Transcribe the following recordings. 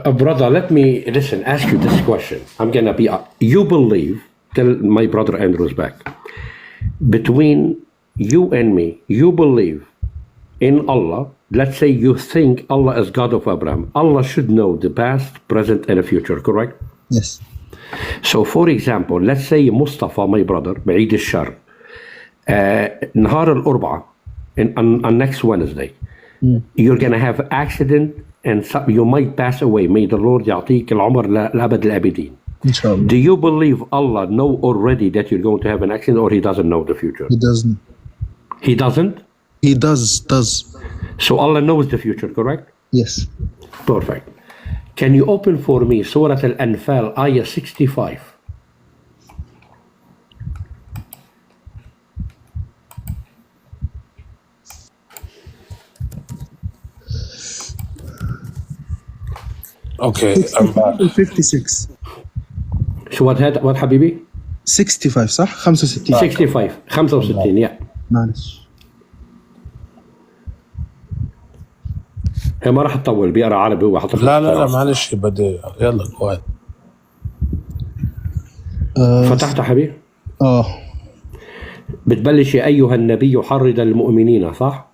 Brother, let me ask you this question. I'm gonna be. You believe? Tell my brother Andrew's back. Between you and me, you believe in Allah. Let's say you think Allah is God of Abraham. Allah should know the past, present, and the future. Correct? Yes. So, for example, let's say Mustafa, my brother, بعيد الشر, نهار الأربعاء, on next Wednesday, you're gonna have accident and you might pass away. May the Lord يعطيك العمر لأبد الآبدين. Inshallah. Do you believe Allah know already that you're going to have an accident, or He doesn't know the future? He doesn't. He doesn't? He does. So Allah knows the future, correct? Yes. Perfect. Can you open for me Surah Al-Anfal, ayah 65? Okay, I'm back. 56. شو what حبيبي؟ 65 صح؟ 65. 65 yeah. معلش. هي ما راح تطول، بيقرا عربي وحط. لا معلش بدي يلا كويس. فتحت حبيبي؟ بتبلش يا أيها النبي حرض المؤمنين، صح؟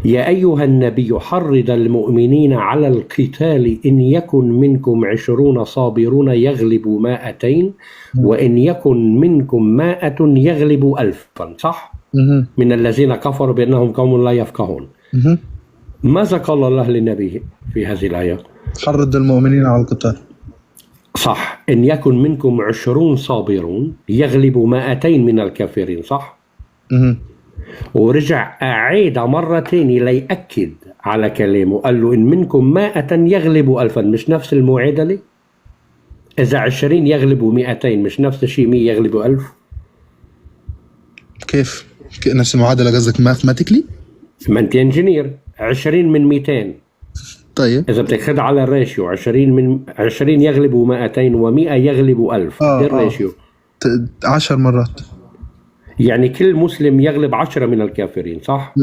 يا أيها النبي حرض المؤمنين على القتال إن يكن منكم 20 صابرون يغلبوا 200 وإن يكن منكم 100 يغلبوا 1000، صح؟ من الذين كفروا بأنهم قوم لا يفقهون. ماذا قال الله للنبي في هذه الآية؟ حرض المؤمنين على القتال. صح. إن يكن منكم 20 صابرون يغلبوا 200 من الكافرين، صح؟ ورجع أعيد مرة تاني ليأكد على كلامه، قال له إن منكم 100 يغلبوا 1000. مش نفس المعادلة؟ إذا 20 يغلبوا 200 مش نفس الشيء 100 يغلبوا 1000؟ كيف؟ نفس المعادلة قصدك ماثماتيكلي؟ ما أنت انجينير. 20 من 200. طيب إذا بتاخد على الريشيو 20 يغلبوا 200 و100 يغلبوا 1000. إيه الريشيو؟ 10 مرات. يعني كل مسلم يغلب 10 من الكافرين، صح؟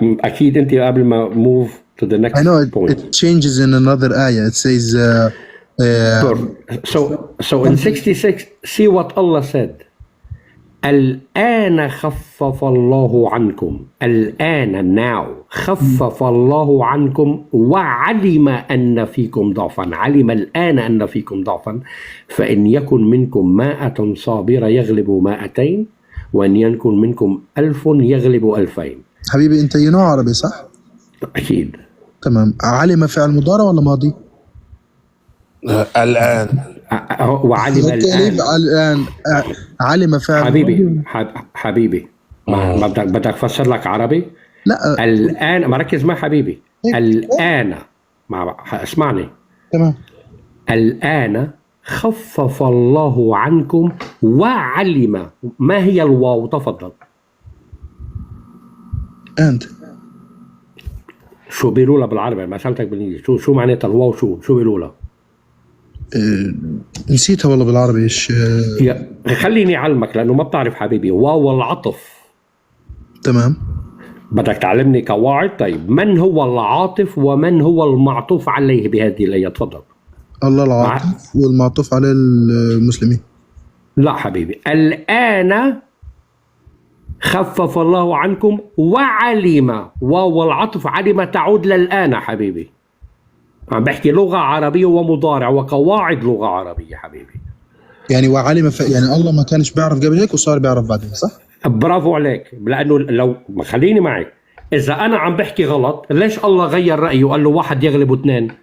أكيد أنت قبل ما move to the next point. It changes in another ayah. It says so in 66, see what Allah said. الآن خفف الله عنكم. الآن now خفف الله عنكم وعلم أن فيكم ضعفا. علم الآن أن فيكم ضعفا فإن يكن منكم 100 صابرة يغلبوا 200 وإن يكن منكم 1000 يغلبوا 2000. حبيبي أنت ينوع عربي صح؟ أكيد. تمام. علم فعل مضارع ولا ماضي؟ الآن. وعلم الآن علم فعل حبيبي ما بدك افسر لك عربي؟ لا الآن ما ركز مع حبيبي. الآن اسمعني. تمام. الآن خفف الله عنكم وعلم. ما هي الواو؟ تفضل. أنت شو بيقولوا لها بالعربي؟ ما سألتك بالانجليزي. شو معناتها الواو؟ شو بيقولوا لها؟ نسيتها والله بالعربي. ايش خليني اعلمك لانه ما بتعرف حبيبي. واو العطف. تمام. بدك تعلمني قواعد. طيب من هو العاطف ومن هو المعطوف عليه بهذه الآية؟ تفضل. الله العاطف والمعطوف عليه المسلمين. لا حبيبي. الآن خفف الله عنكم وعلم. واو العطف علم تعود للآن حبيبي. عم بحكي لغة عربية ومضارع وقواعد لغة عربية حبيبي. يعني وعلم يعني الله ما كانش بيعرف قبل هيك وصار بيعرف بعدين، صح؟ برافو عليك. لأنه لو خليني معك، إذا أنا عم بحكي غلط ليش الله غير رأيه وقال له 1 يغلب 2؟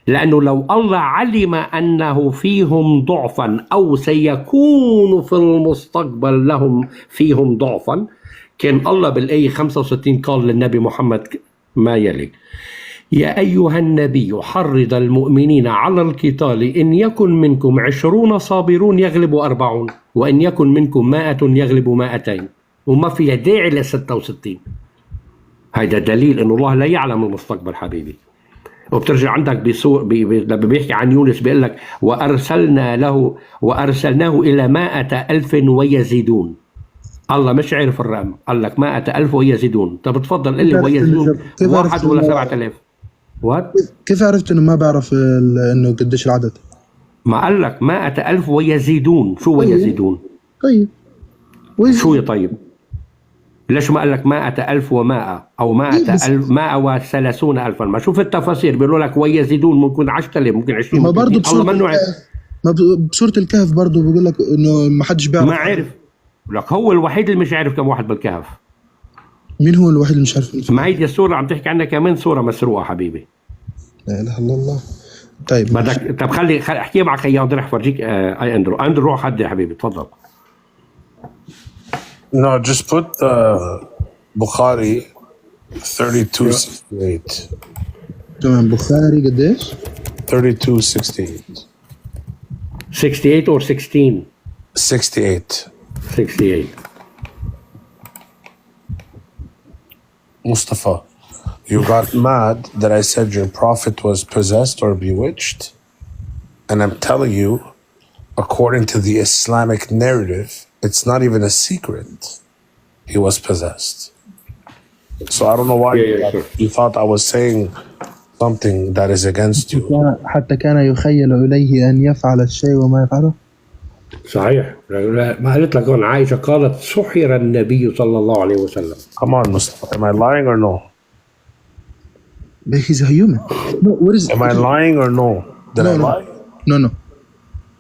لأنه لو الله علم أنه فيهم ضعفا أو سيكون في المستقبل لهم فيهم ضعفا كان الله بالآية 65 قال للنبي محمد ما يلي: يا أيها النبي حرض المؤمنين على القتال إن يكن منكم 20 صابرون يغلبوا 40 وإن يكن منكم 100 يغلبوا 200. وما فيها داعي ل 66. هيدا دليل إنه الله لا يعلم المستقبل حبيبي. وبترجع عندك لما بيحكي عن يونس بيقول لك وأرسلناه إلى 100,000 ويزيدون. الله مش عارف الرقم، قال لك 100,000 ويزيدون. طب تفضل قل لي ويزيدون 1 ولا 7,000؟ وات؟ كيف عرفت انه ما بعرف انه قديش العدد؟ ما قال لك 100,000 ويزيدون. شو ويزيدون؟ طيب شو يا طيب؟ ليش ما قال لك 100,000 و100 أو 100,000 130,000؟ ما شوف التفاسير بيقولوا لك ويزيدون، ممكن 10,000 ممكن 20. ما برضه الله منه عارف. بسورة الكهف برضه بيقول لك انه ما حدش بيعرف. ما عرف لك، هو الوحيد اللي مش عارف كم واحد بالكهف. مين هو الوحيد اللي مش عارف؟ ما هيدي الصورة عم تحكي عنها كمان صورة مسروقة حبيبي. لا اله الا الله. طيب بدك طب خلي احكي معك اياه رح فرجيك. اندرو روح حد يا حبيبي تفضل. No, just put Bukhari 3268. تمام. بخاري قديش؟ 3268. 68 or 16؟ 68. 68. Mustafa, you got mad that I said your prophet was possessed or bewitched? And I'm telling you, according to the Islamic narrative, it's not even a secret. He was possessed. So I don't know why sure. you thought I was saying something that is against you. حتى كان يخيل إليه أن يفعل الشيء وما يفعله. صحيح. ما قالت لك هون عائشة قالت سحر النبي صلى الله عليه وسلم. Come on, Mustafa. Am I lying or no? But he's a human. No, what is? Am I lying or no? Did I lie? No.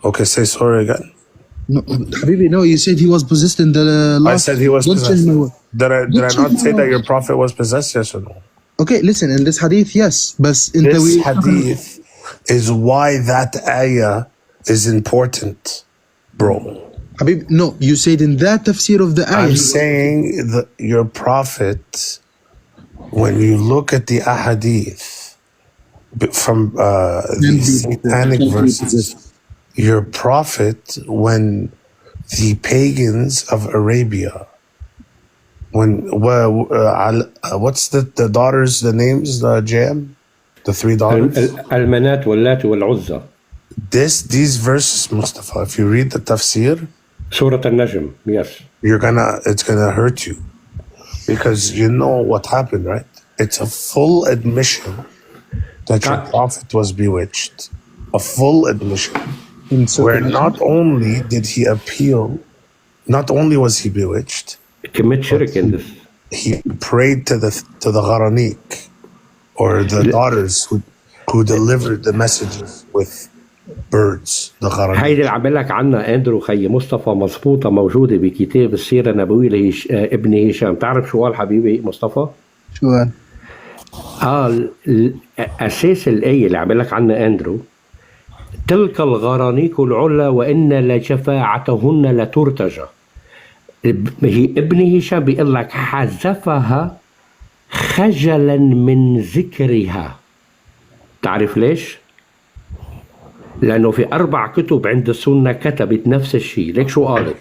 Okay, say sorry again. No, Habibi, no. You said he was possessed in the last. I said he was possessed. Did I not say that your prophet was possessed? Yes or no? Okay, listen. In this hadith, yes, but in This hadith is why that ayah is important, bro. Habib, no, you said in that tafsir of the ayah. I'm saying that your prophet, when you look at the ahadith from the satanic verses, your prophet, when the pagans of Arabia, what's the daughters, the names, the Jam, the three daughters? المنات واللات والعزى. These verses, Mustafa, if you read the tafsir, سورة النجم, yes. It's gonna hurt you. Because you know what happened, right? It's a full admission that your prophet was bewitched. A full admission. Where not only did he appeal, not only was he bewitched, commit shirk in this. he prayed to the Gharanik, or the daughters who delivered the messages with birds. The Gharanik. هيدي اللي عم بقول لك عنها اندرو خي مصطفى مضبوطة موجودة بكتاب السيرة النبوية ابن هشام. تعرف شو قال حبيبي مصطفى؟ شو قال؟ قال أساس الآية اللي عم بقول لك عنها اندرو: تلك الغرانيق العلا وإن لشفاعتهن لترتجى. هي ابن هشام بيقول لك حذفها خجلا من ذكرها. تعرف ليش؟ لأنه في 4 كتب عند السنة كتبت نفس الشيء. ليك شو قالت؟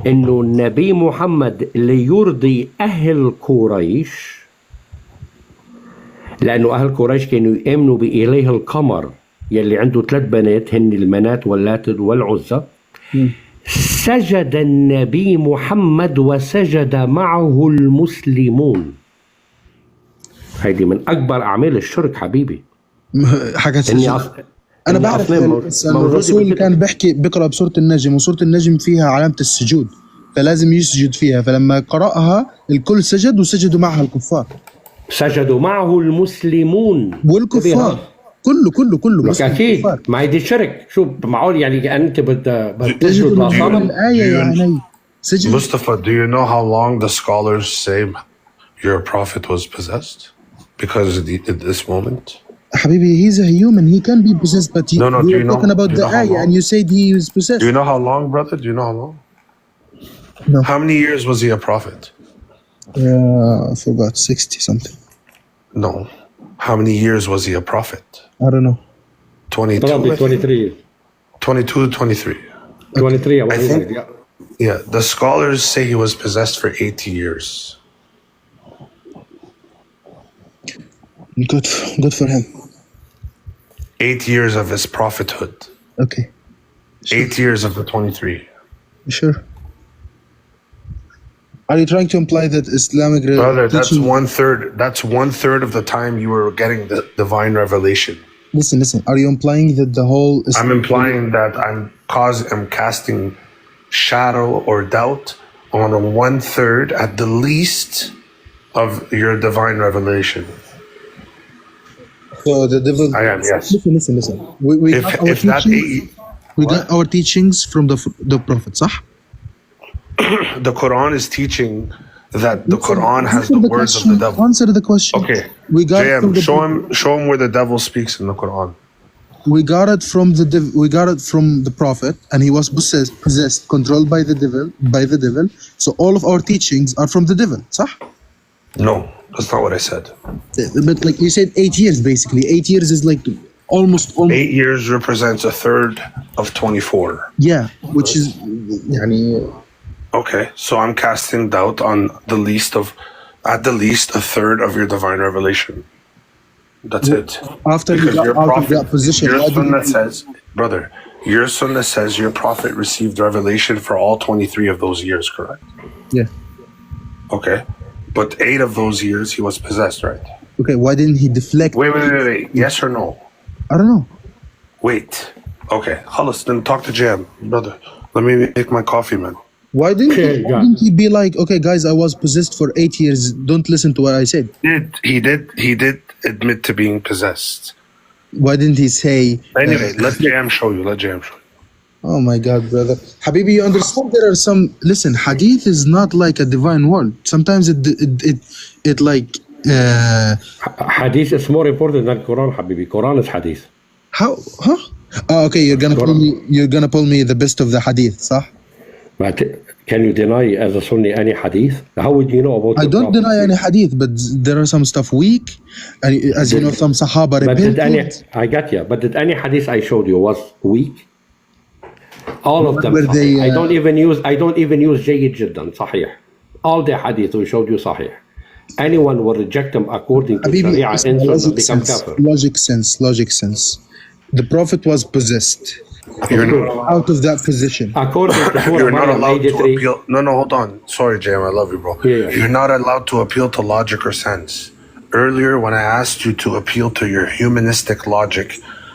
إنه النبي محمد ليرضي أهل قريش، لأنه أهل قريش كانوا يؤمنوا بإله القمر يلي عنده 3 بنات هن المنات واللات والعزى. سجد النبي محمد وسجد معه المسلمون. هيدي من أكبر أعمال الشرك حبيبي. حاجات أنا بعرف الرسول كان بيقرأ بسورة النجم، وسورة النجم فيها علامة السجود، فلازم يسجد فيها، فلما قرأها الكل سجد وسجدوا معها الكفار. سجدوا معه المسلمون والكفار كله أكيد. ما هي دي شرك. شو معقول يعني أنت بتسجد لصنم؟ الآية يعني سجد. Mustafa, do you know how long the scholars say your prophet was possessed? Because at this moment? Habibi, he's a human. He can be possessed, but you're talking about the ayah and you said he was possessed. Do you know how long, brother? Do you know how long? No. How many years was he a prophet? I forgot, 60 something. No. How many years was he a prophet? I don't know. 22? 23. 22 to 23. 23, I think, yeah, the scholars say he was possessed for 80 years. Good for him. 8 years of his prophethood. Okay. Sure. 8 years of the 23. Sure. Are you trying to imply that Islamic Brother, that's teaching? 1/3. That's 1/3 of the time you were getting the divine revelation. Listen. Are you implying that the whole I'm implying that I'm casting shadow or doubt on 1/3 at the least of your divine revelation. So the devil. I am, yes. Listen. We got our If that teachings. We got our teachings from the Prophet, صح? the Quran is teaching that the Quran has the words of the devil. Answer the question. Okay, We got it from JM, show him where the devil speaks in the Quran. We got it from the Prophet, and he was possessed, controlled by the devil. So all of our teachings are from the devil, صح? No, that's not what I said. But like you said, 8 years basically. 8 years is like almost 8 years represents 1/3 of 24. yeah, which is يعني. Okay, so I'm casting doubt on at the least 1/3 of your divine revelation. That's it. After you got out of that position, your sunnah says, brother, your sunnah says your prophet received revelation for all 23 of those years, correct? Yeah. Okay, but 8 of those years he was possessed, right? Okay, why didn't he deflect? Wait. Yes or no? I don't know. Wait. Okay, خلاص, then talk to Jam, brother. Let me make my coffee, man. Why didn't he be like, okay, guys, I was possessed for 8 years. Don't listen to what I said. He did admit to being possessed. Why didn't he say? Anyway, let Jam show you. Oh my God, brother. Habibi, you understand there are some. Listen, hadith is not like a divine word. Sometimes it like. Hadith is more important than Quran, Habibi. Quran is hadith. How? Huh? Oh, okay, you're gonna pull me the best of the hadith, صح? But can you deny as a Sunni any hadith? How would you know about? I don't deny any hadith, but there are some stuff weak, and as you know, some Sahaba repented. I got you. But did any hadith I showed you was weak? All of them. I don't even use جيد جدا صحيح. All the hadith we showed you صحيح. Anyone will reject them according to Sharia and become kafir. Logic sense. The Prophet was possessed. You're not out of that position. According to you're not allowed to appeal. No, hold on. Sorry, Jam, I love you, bro. Yeah. You're not allowed to appeal to logic or sense. Earlier, when I asked you to appeal to your humanistic logic,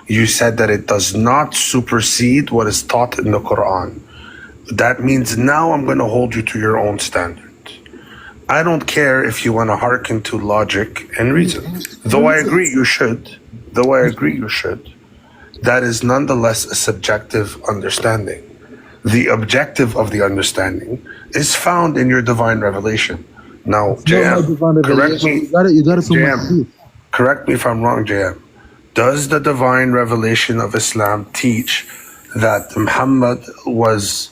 you said that it does not supersede what is taught in the Quran. That means now I'm going to hold you to your own standard. I don't care if you want to hearken to logic and reason. Though I agree you should. That is nonetheless a subjective understanding. The objective of the understanding is found in your divine revelation. Now, JM, correct me. You got it from JM, correct me if I'm wrong, JM. Does the divine revelation of Islam teach that Muhammad was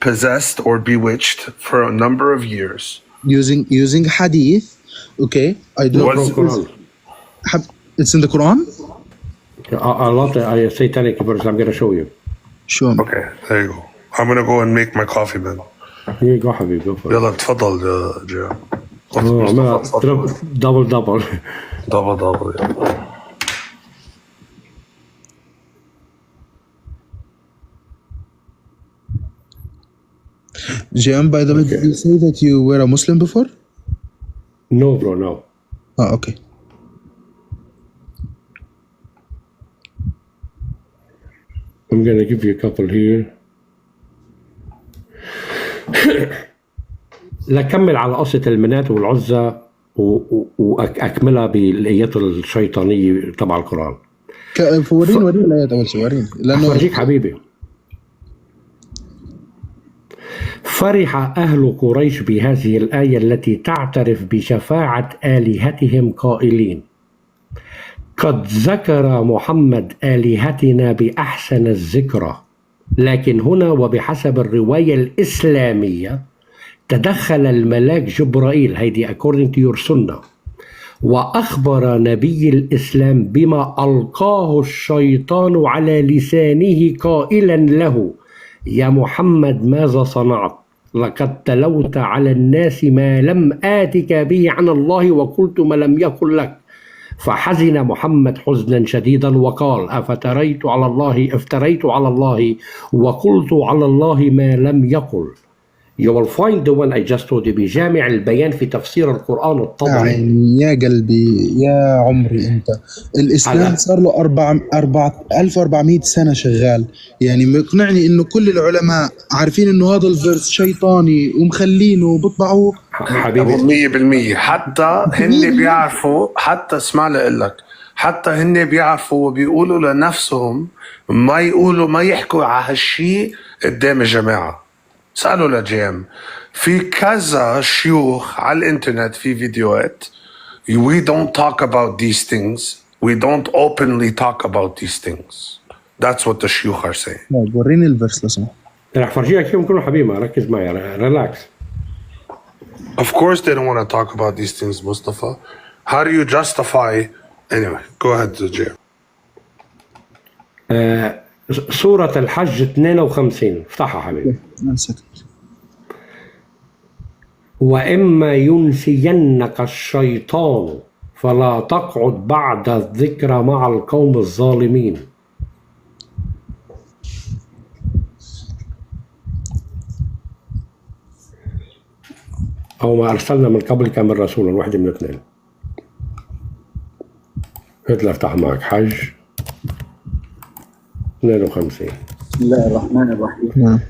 possessed or bewitched for a number of years? Using hadith, okay. I don't know. It's in the Quran? A lot of satanic verses. I'm going to show you. Sure. Okay, there you go. I'm going to go and make my coffee, man. Here you go, Habib. Go for it. يلا تفضل جا. Double. double yeah. Jam, by the way, did you say that you were a Muslim before? No, bro, no. Oh, okay. I'm going to give you a couple here. لكمل على قصة المنات والعزة وأكملها بالآيات الشيطانية تبع القرآن. وريني الآيات أول شيء وريني. أفرجيك حبيبي. فرح أهل قريش بهذه الآية التي تعترف بشفاعة آلهتهم قائلين: قد ذكر محمد آلهتنا بأحسن الذكرى. لكن هنا وبحسب الرواية الإسلامية تدخل الملاك جبرائيل، هيدي according to your sunnah، وأخبر نبي الإسلام بما ألقاه الشيطان على لسانه قائلا له: يا محمد ماذا صنعت؟ لقد تلوت على الناس ما لم آتك به عن الله وقلت ما لم يكن لك. فحزن محمد حزنا شديدا وقال: افتريت على الله وقلت على الله ما لم يقل. You will find the one I just told you بجامع البيان في تفسير القرآن الطبري. يعني يا قلبي يا عمري انت، الاسلام صار له 1400 سنه شغال، يعني مقنعني انه كل العلماء عارفين انه هذا الفيرس شيطاني ومخلينه وبيطبعوه. حبيبي 100% حتى هن بيعرفوا، حتى اسمع لي اقول لك، حتى هن بيعرفوا وبيقولوا لنفسهم ما يحكوا على هالشيء قدام الجماعه. سألوا لجيم في كذا شيوخ على الانترنت في فيديوهات. We don't talk about these things. We don't openly talk about these things. That's what the شيوخ are saying. وريني الفيرس لو سمحت. رح فرجيك فيهم كلهم حبيبي، ركز معي، ريلاكس. Of course they don't want to talk about these things, Mustafa. How do you justify? Anyway, go ahead, Jim. سورة الحج 52 افتحها حبيبي. وإما ينسينك الشيطان فلا تقعد بعد الذكرى مع القوم الظالمين. أو ما أرسلنا من قبلك من رسول، واحدة من الاثنين. هات افتح معك حج 52. بسم الله الرحمن الرحيم.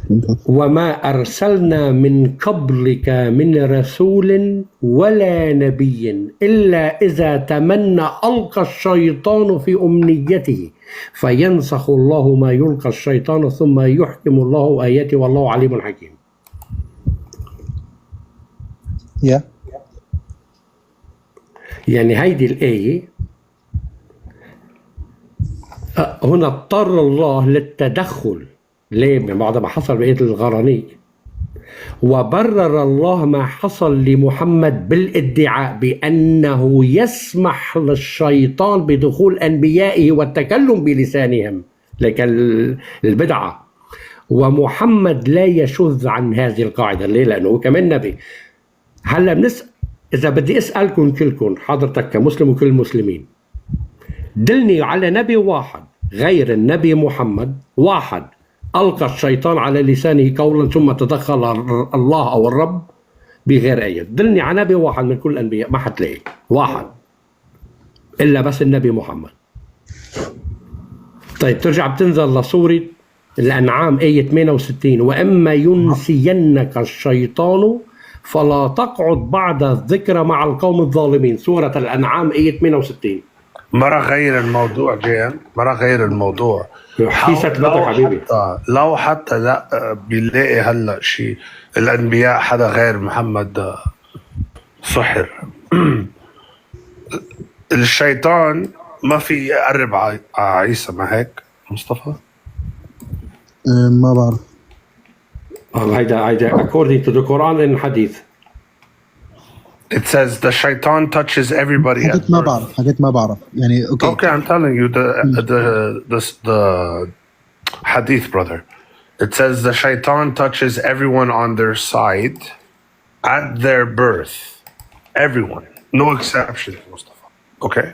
وما أرسلنا من قبلك من رسول ولا نبي إلا إذا تمنى ألقى الشيطان في أمنيته فينسخ الله ما يلقى الشيطان ثم يحكم الله آياته والله عليم حكيم. يعني هيدي الآية هنا اضطر الله للتدخل. ليه؟ من بعد ما حصل بقية الغرانيق، وبرر الله ما حصل لمحمد بالادعاء بأنه يسمح للشيطان بدخول أنبيائه والتكلم بلسانهم، لك البدعة. ومحمد لا يشذ عن هذه القاعدة. ليه؟ لأنه كمان نبي. هلا إذا بدي أسألكم كلكم حضرتك كمسلم وكل المسلمين، دلني على نبي واحد غير النبي محمد، واحد ألقى الشيطان على لسانه قولا ثم تدخل الله أو الرب بغير آية. دلني على نبي واحد من كل الأنبياء، ما حتلاقي واحد إلا بس النبي محمد. طيب ترجع بتنزل لسورة الأنعام آية 68 وإما ينسينك الشيطان فلا تقعد بعد الذكرى مع القوم الظالمين. سورة الأنعام آية 68. مرة غير الموضوع جيم، مرة غير الموضوع. لو حتى لا بنلاقي هلا شيء الأنبياء حدا غير محمد سحر. الشيطان ما في يقرب على عيسى، ما هيك مصطفى؟ ما بعرف. هيدا according to the Quran and Hadith. It says the shaitan touches everybody. حاجات ما بعرف يعني. Okay, I'm telling you the hadith, brother. It says the shaitan touches everyone on their side at their birth. Everyone, no exceptions, Mustafa. Okay.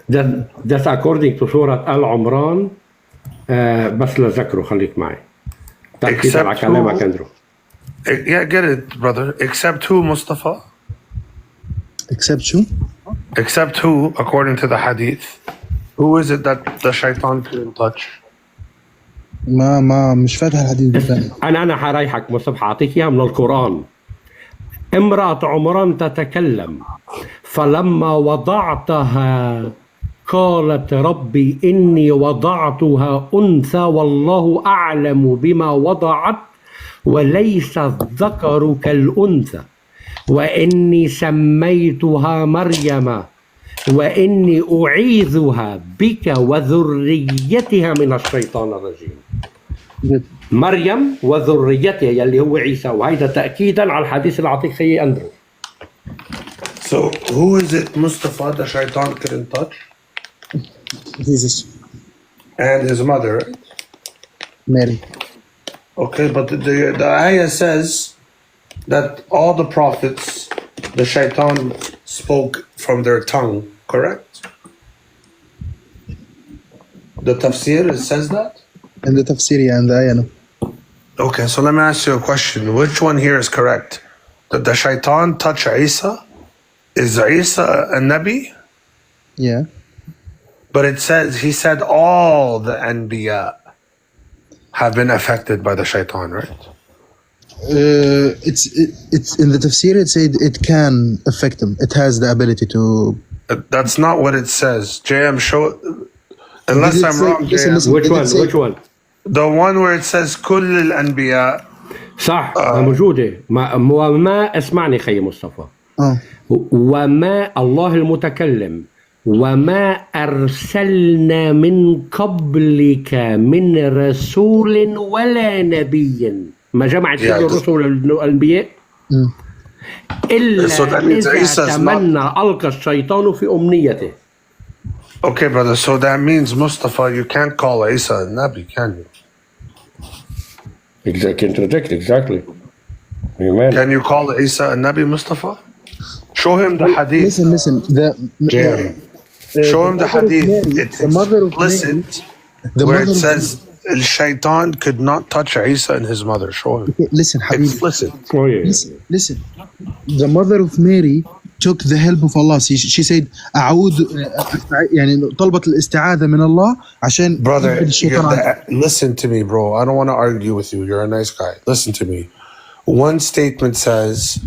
That's according to Surah Al-Imran. بس لذكره خليك معي. تأكيد على كلامك أندرو. Yeah, get it, brother. Except who, Mustafa? Except who? Except who, according to the hadith? Who is it that the shaitan couldn't touch? ما مش فاتح الحديث بالفعل. أنا حرايحك مصطفى، أعطيك إياها من القرآن. امرأة عمران تتكلم فلما وضعتها قالت ربي إني وضعتها أنثى والله أعلم بما وضعت وليس الذكر كالأنثى وإني سميتها مريم وإني أعيذها بك وذريتها من الشيطان الرجيم. مريم وذريتها يلي هو عيسى، وهذا تأكيدا على الحديث اللي أعطيك خيي أندرو. So who is it, Mustafa, the shaitan couldn't touch? Jesus. And his mother. Mary. Okay, but the ayah says that all the prophets, the shaitan spoke from their tongue, correct? The tafsir, it says that? And the tafsir and the ayah, no. Okay, so let me ask you a question. Which one here is correct? Did the shaitan touch Isa? Is Isa a Nabi? Yeah. But it says, he said all the Anbiya have been affected by the shaitan, right? It's in the tafsir. It said it can affect them. It has the ability to. That's not what it says. JM, show. Unless I'm wrong, JM. Which one? The one where it says كل الأنبياء. صح موجودة. وما اسمعني خي مصطفى. وما الله المتكلم وما أرسلنا من قبلك من رسول ولا نبي. ما جمعت كل الرسل والأنبياء إلا إذا تمنى ألقى الشيطان في أمنيته. Okay, brother. So that means, Mustafa, you can't call Isa a Nabi, can you? Contradict, exactly. Amen. Can you call Isa a Nabi, Mustafa? Show him the hadith. Listen. Show him the hadith. It's explicit where it says Shaitan could not touch Isa and his mother. Show him. Listen, Habib. Explicit. Oh, yeah. Listen. The mother of Mary took the help of Allah. She said يعني طلبت الاستعاذة من الله عشان brother, listen to me, bro. I don't want to argue with you. You're a nice guy. Listen to me. One statement says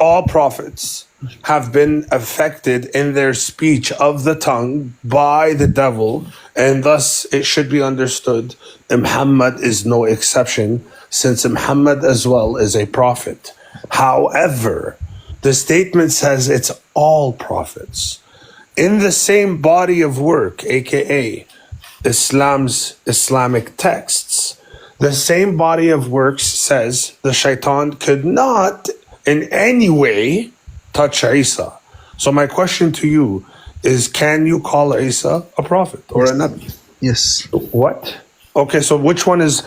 all prophets have been affected in their speech of the tongue by the devil, and thus it should be understood Muhammad is no exception, since Muhammad as well is a prophet. However, the statement says it's all prophets. In the same body of work, aka Islam's Islamic texts, the same body of works says the shaitan could not in any way touch Isa. So my question to you is, can you call Isa a prophet or a Nabi? Yes. What? Okay, so which one is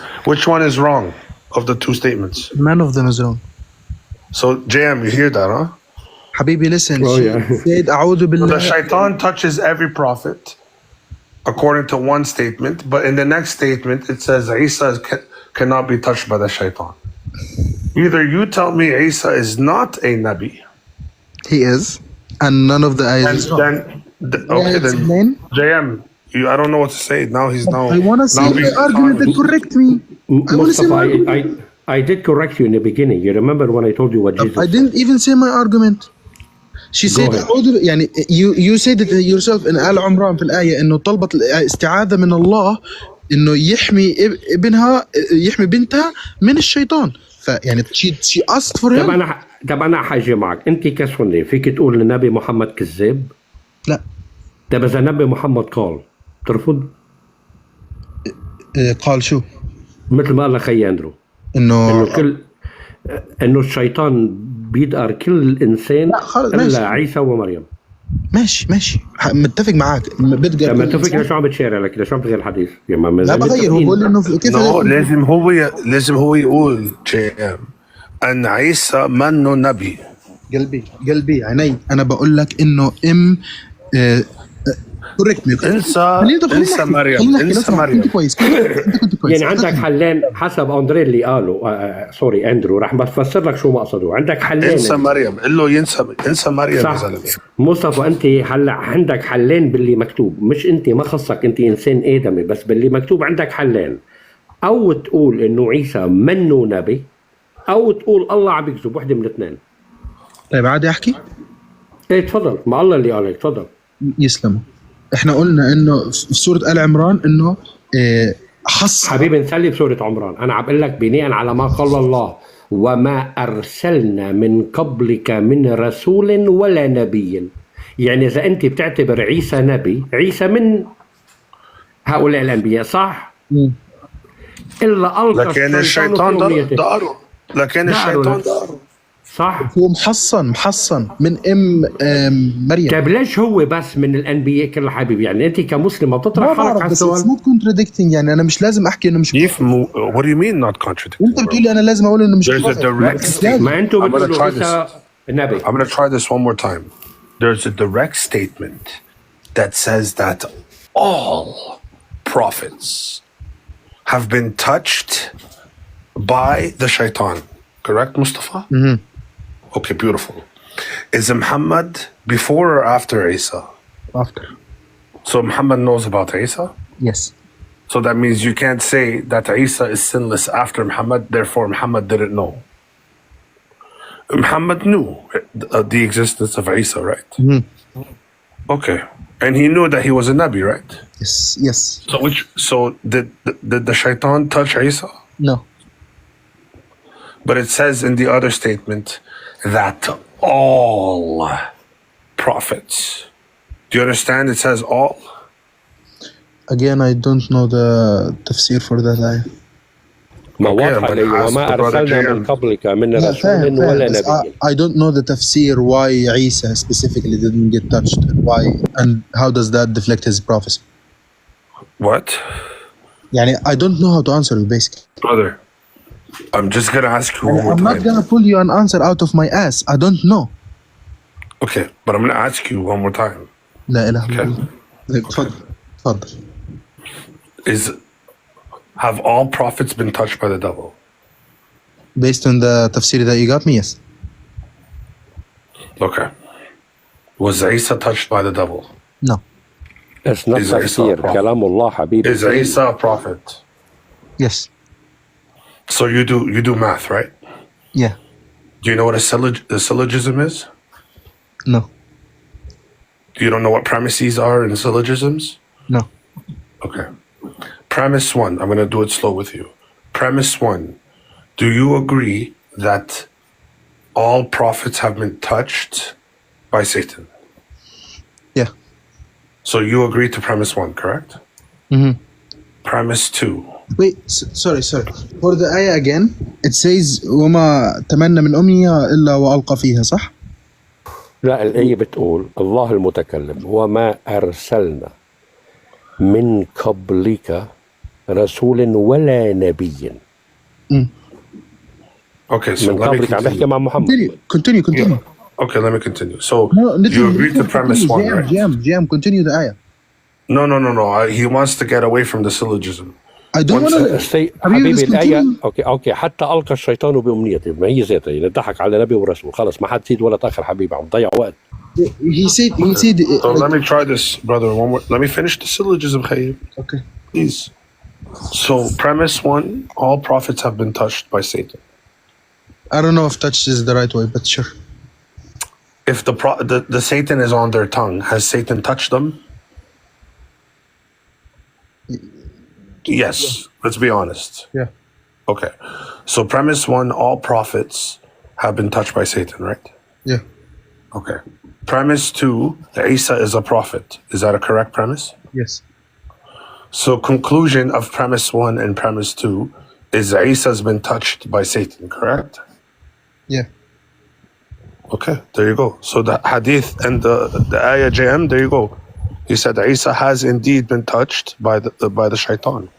wrong of the two statements? None of them is wrong. So JM, you hear that, huh? Habibi, listen. Oh, yeah. Said, "A'udhu billah." The shaitan touches every prophet, according to one statement, but in the next statement it says Isa cannot be touched by the shaitan. Either you tell me Isa is not a Nabi. He is, and none of the ayahs. Then JM, I don't know what to say. Now he's now. I want to see my argument and correct me. Mustafa, I did correct you in the beginning. You remember when I told you what Jesus I didn't even say my argument. She said يعني you said it yourself in آل عمران في الآية إنه طلبت الاستعاذة من الله إنه يحمي ابنها يحمي بنتها من الشيطان. فيعني she asked for him. طب أنا حاجة معك. أنت كسني فيك تقول النبي محمد كذاب؟ لا. طب إذا النبي محمد قال ترفض؟ قال شو؟ مثل ما قال لخي أندرو. إنه الشيطان بيدقر كل إنسان إلا عيسى ومريم. ماشي متفق معاك. بدقر متفق. ليش عم بتشارع لك؟ ليش عم تغير الحديث؟ لا بغير. هو بقول إنه كيف لازم هو يقول أن عيسى منه نبي. قلبي عيني. أنا بقول لك إنه انسى مريم. انت كويس. يعني عندك حلين حسب اندري اللي قالوا سوري اندرو راح بفسر لك شو مقصده. عندك حلين. انسى مريم. قل له انسى مريم يا زلمه. مصطفى انت هلا عندك حلين باللي مكتوب. مش انت ما خصك انت انسان ادمي بس باللي مكتوب عندك حلين. او تقول انه عيسى منه نبي او تقول الله عم يكذب. وحده من الاثنين. طيب عادي احكي؟ ايه تفضل. ما الله اللي قال لك. تفضل. يسلموا. احنا قلنا انه في سورة آل عمران انه خص. حبيبي نسلي بسورة عمران. انا عم بقول لك بناء على ما قال الله وما ارسلنا من قبلك من رسول ولا نبي. يعني اذا انت بتعتبر عيسى نبي، عيسى من هؤلاء الانبياء صح؟ الا القى لكن الشيطان داره. صح. هو محصن من مريم. طيب ليش هو بس من الانبياء كل حبيبي؟ يعني انت كمسلم بتطرح حالك على السؤال. It's not contradicting. يعني انا مش لازم احكي انه مش. What do you mean not contradicting? انت بتقولي انا لازم اقول انه مش. ما انتوا بتقولوا عيسى النبي. I'm going to try this one more time. There's a direct statement that says that all prophets have been touched by the shaitan. Correct, Mustafa? Mhm. Okay, beautiful. Is Muhammad before or after Isa? After. So Muhammad knows about Isa? Yes. So that means you can't say that Isa is sinless after Muhammad, therefore Muhammad didn't know. Muhammad knew the existence of Isa, right? Mhm. Okay. And he knew that he was a Nabi, right? Yes. Yes. So did the shaitan touch Isa? No. But it says in the other statement that all prophets. Do you understand? It says all. Again, I don't know the tafsir for that ayah. ما Okay, واضح but عليه ask وما the brother أرسلنا من JM. قبلك من Yeah, رسول fair, ولا but نبي. I don't know the tafsir why Isa specifically didn't get touched and why and how does that deflect his prophecy. What? Yani, I don't know how to answer you basically. Brother, I'm just gonna ask you one more I'm not time. gonna pull you an answer out of my ass. I don't know. Okay, but I'm gonna ask you one more time. لا إله إلا Okay. الله. تفضل تفضل. Have all prophets been touched by the devil? Based on the tafsir that you got me, yes. Okay. Was Isa touched by the devil? No. It's not Is Isa a تفسير prophet? كلام الله حبيبي. Is Isa a prophet? Yes. So you do math, right? Yeah. Do you know what a syllogism is? No. You don't know what premises are in syllogisms? No. Okay. Premise one, I'm going to do it slow with you. Premise one, do you agree that all prophets have been touched by Satan? Yeah. So you agree to premise one, correct? Mm-hmm. Premise two. Wait, sorry. For the ayah again, it says وما تمنى من أمنية إلا وألقى فيها, صح؟ لا الآية بتقول الله المتكلم وما أرسلنا من قبلك رسول ولا نبي. Okay, so من let me قبلك عم بحكي continue. مع محمد. Continue. Yeah. Okay, let me continue. So No, you agree to premise one, right? JM, continue the ayah. No. He wants to get away from the syllogism. I don't want to. حبيبي الآية أوكي حتى ألقى الشيطان بأمنيته ما هي ذاتها نضحك على نبي ورسول خلص ما حد زيد ولا تأخر حبيبي عم ضيع وقت. He said. So let me try this, brother. One more. Let me finish the syllogism, Khayyib. Okay. Please. So premise one, all prophets have been touched by Satan. I don't know if touch is the right way, but sure. If the Satan is on their tongue, has Satan touched them? Yes. Let's be honest. Yeah. Okay. So premise one, all prophets have been touched by Satan, right? Yeah. Okay. Premise two, Isa is a prophet. Is that a correct premise? Yes. So conclusion of premise one and premise two is Isa has been touched by Satan, correct? Yeah. Okay, there you go. So the hadith and the ayah JM, there you go. He said Isa has indeed been touched by the shaitan.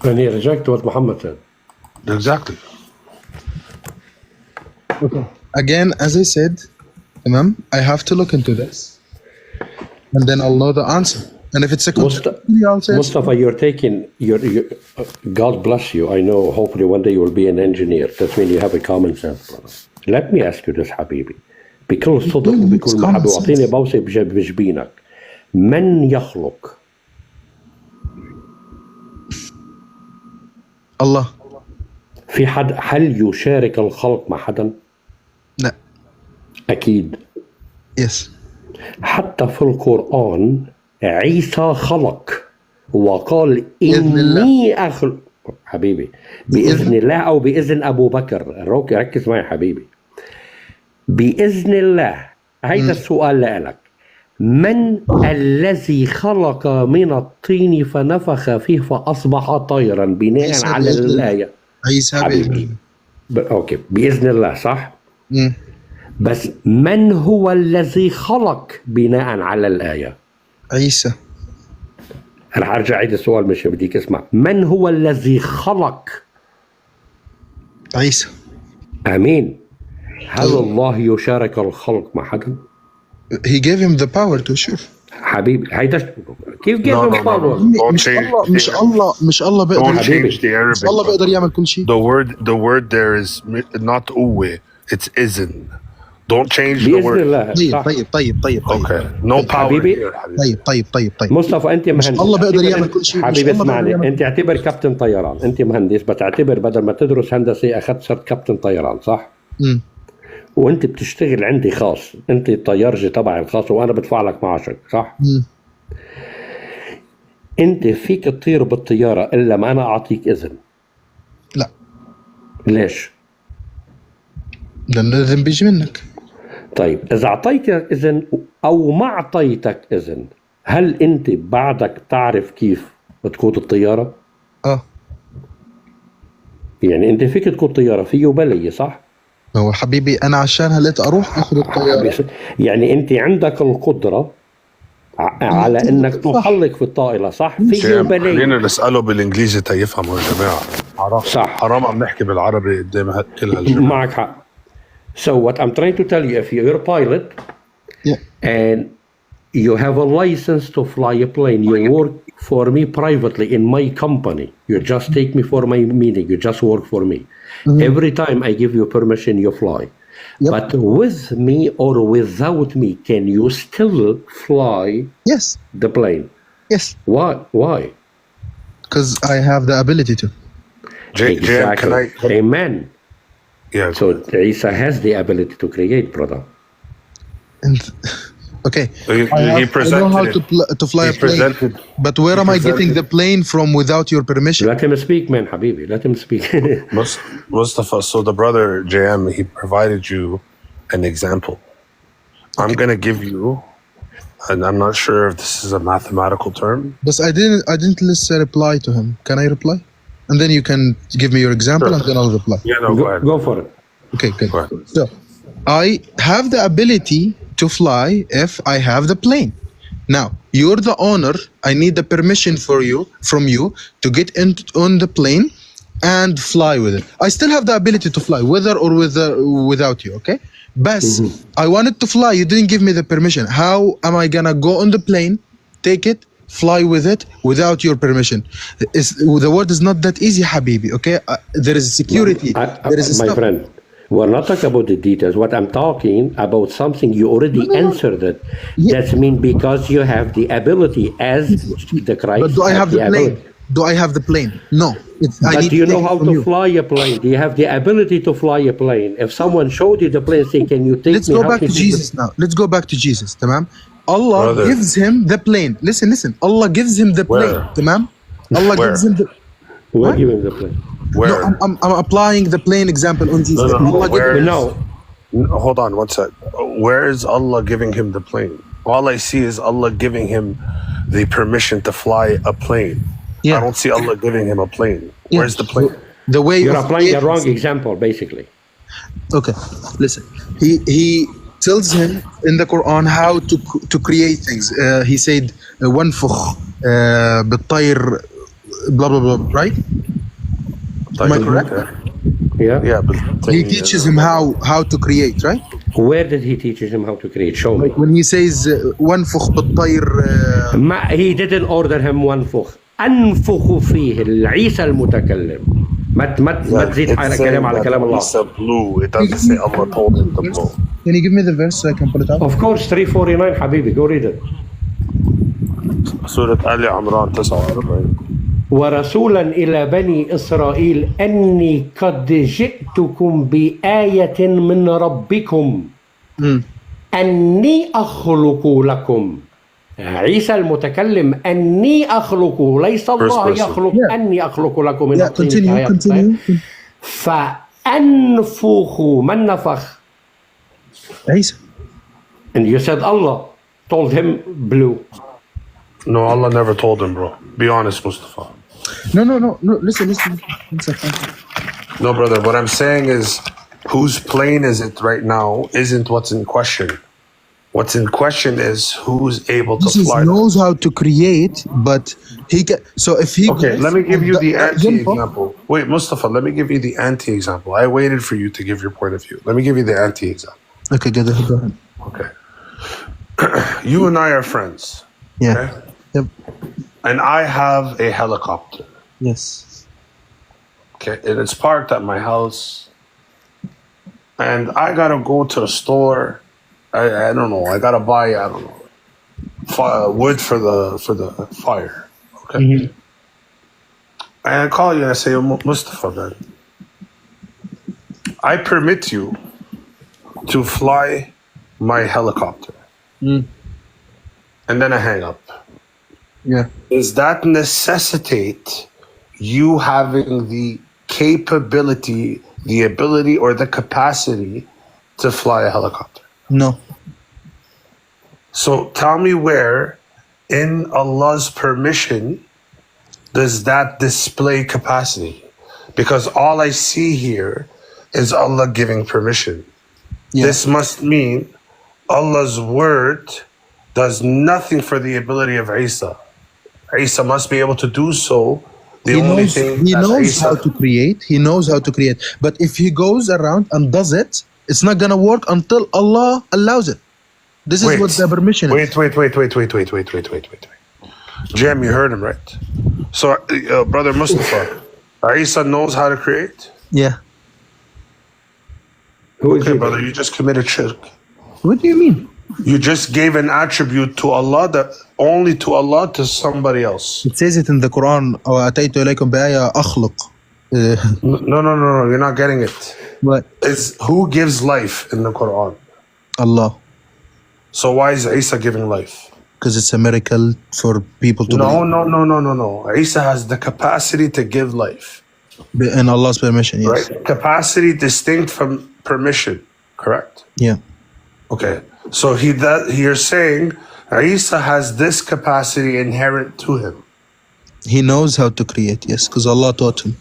And he rejected what Muhammad said. Exactly. Okay. Again, as I said, Imam, I have to look into this, and then I'll know the answer. And if it's a I'll say Mustafa, you're taking your God bless you. I know. Hopefully, one day you will be an engineer. That means you have a common sense, brother. Let me ask you this, حبيبي. بكل صدق وبكل محبة واعطيني بوسة بجبينك. من يخلق؟ الله. في حد هل يشارك الخلق مع حدا؟ لا. أكيد. Yes. حتى في القرآن عيسى خلق وقال إني أخلق حبيبي بإذن الله أو بإذن أبو بكر. ركز معي حبيبي. بإذن الله. هيدا السؤال لك. من الذي خلق من الطين فنفخ فيه فأصبح طيرا بناء على الآية؟ عيسى حبيبي. أوكي بإذن الله صح؟ بس من هو الذي خلق بناء على الآية؟ عيسى. أنا هرجع أعيد السؤال مش بديك اسمع. من هو الذي خلق؟ عيسى. آمين. هل الله يشارك الخلق مع حدا؟ He gave him the power to sure. حبيبي هيدا You give him power. Don't change. مش الله بيقدر Don't حبيبي. change the Arabic. مش الله بيقدر يعمل كل شيء. The word there is not uwe. It's isn't. Don't change the بإذن word. الله. طيب. Okay. No power حبيبي. here, حبيبي. طيب. مصطفى انت مهندس. الله بيقدر يعمل كل شيء. حبيبي الله بيقدر اسمعني، يعمل انت اعتبر كابتن طيران، انت مهندس بتعتبر بدل ما تدرس هندسه اخذت صرت كابتن طيران، صح؟ وانت بتشتغل عندي خاص، انت الطيارجي تبعي الخاص وانا بدفع لك معاشك، صح؟ انت فيك تطير بالطياره الا ما انا اعطيك اذن. لا. ليش؟ لأن الإذن بيجي منك. طيب إذا أعطيتك إذن أو ما أعطيتك إذن، هل أنت بعدك تعرف كيف تقود الطيارة؟ يعني أنت فيك تقود طيارة فيه بلية، صح؟ هو حبيبي أنا عشان هلأت أروح أخذ الطيارة. يعني أنت عندك القدرة على إنك تحلق في الطائرة، صح؟ فيه بلية. خلينا نسأله بالإنجليزي تيفهموا يا جماعة. صح. حرام عم نحكي بالعربي قدام كل هالجماعة. معك حق. So what I'm trying to tell you, if you're a pilot and you have a license to fly a plane, you work for me privately in my company. You just take me for my meeting. You just work for me. Every time I give you permission, you fly. But with me or without me, can you still fly the plane? Yes. Why? Because I have the ability to. Exactly. Amen. Yeah. So Isa has the ability to create, brother. And, okay. He presented. I know how to fly a plane. But where am I getting the plane from without your permission? Let him speak, man, Habibi. Let him speak. Mustafa, so the brother JM, he provided you an example. I'm gonna give you, and I'm not sure if this is a mathematical term. But I didn't listen reply to him. Can I reply? And then you can give me your example, and then I'll reply. Yeah, no, go ahead. Go for it. Okay, good. Go ahead. So, I have the ability to fly if I have the plane. Now, you're the owner. I need the permission from you to get on the plane and fly with it. I still have the ability to fly, whether or without you, okay? But I wanted to fly. You didn't give me the permission. How am I gonna go on the plane, take it, fly with it without your permission? The world is not that easy, Habibi, okay? There is security. There is my friend, we're not talking about the details. What I'm talking about something you already answered it. That's mean because you have the ability as the Christ. But do I have the plane? Do I have the plane? No. But do you know how to fly a plane? Do you have the ability to fly a plane? If someone showed you the plane, say, can you take Let's go back to Jesus now. Let's go back to Jesus, tamam? Allah gives him the plane. Listen. Allah gives him the plane, tamam? Allah gives him the... Where give him the plane? Where? No, I'm applying the plane example on Jesus. No. Hold on one sec. Where is Allah giving him the plane? All I see is Allah giving him the permission to fly a plane. I don't see Allah giving him a plane. Where's the plane? The way you're applying the wrong example, basically. Okay, listen. He tells him in the Quran how to create things. He said, "Wanfukh بالطير," blah blah blah. Right? Am I correct? Yeah. But he teaches him how to create, right? Where did he teach him how to create? Show me. When he says "وانفخ بالطير," he didn't order him وانفخ. أنفخ فيه العيسى المتكلم. ما تزيد كلام على كلام الله. Blue. It doesn't say Allah told him to blow. Can you give me the verse so I can pull it up? Of course, 349 حبيبي. Go read it. سورة آل عمران 49. ورسولا إلى بني إسرائيل أني قد جئتكم بآية من ربكم أني أخلق لكم. عيسى المتكلم أني أخلق، ليس الله يخلق. أني أخلق لكم من الطين. فأنفخ. من نفخ؟ عيسى. And you said Allah told him blue. No, Allah never told him, bro. Be honest, Mustafa. No. Listen. No, brother. What I'm saying is, whose plane is it right now isn't what's in question. What's in question is who's able to fly. He knows how to create, but he can. So if he. Okay, let me give you the anti-example. Wait, Mustafa, let me give you the anti-example. I waited for you to give your point of view. Let me give you the anti-example. Okay, go ahead. Okay. You and I are friends. Yeah. Okay? Yep. and I have a helicopter. Yes. Okay, and it's parked at my house, and I gotta go to the store. I don't know. I gotta buy wood for the fire. Okay, and I call you and I say, Mustafa, man, I permit you to fly my helicopter, and then I hang up. Yeah. Does that necessitate you having the capability, the ability, or the capacity to fly a helicopter? No. So tell me where in Allah's permission does that display capacity? Because all I see here is Allah giving permission. Yeah. This must mean Allah's word does nothing for the ability of Isa. Isa must be able to do so. He knows how to create. He knows how to create. But if he goes around and does it, it's not gonna work until Allah allows it. This is what the permission is. Wait. Jam, you heard him, right? So, Brother Mustafa, Isa knows how to create? Yeah. Okay, brother, you just committed shirk. What do you mean? You just gave an attribute to Allah that only to Allah to somebody else. It says it in the Quran. وَأَتَيْتُ إِلَيْكُمْ بِآيَةٍ أَخْلُقٍ. No, you're not getting it. What? It's who gives life in the Quran? Allah. So why is Isa giving life? Because it's a miracle for people to believe. No. Isa has the capacity to give life. In Allah's permission, yes. Right? Capacity distinct from permission, correct? Yeah. Okay. So you're saying Isa has this capacity inherent to him. He knows how to create, yes, because Allah taught him.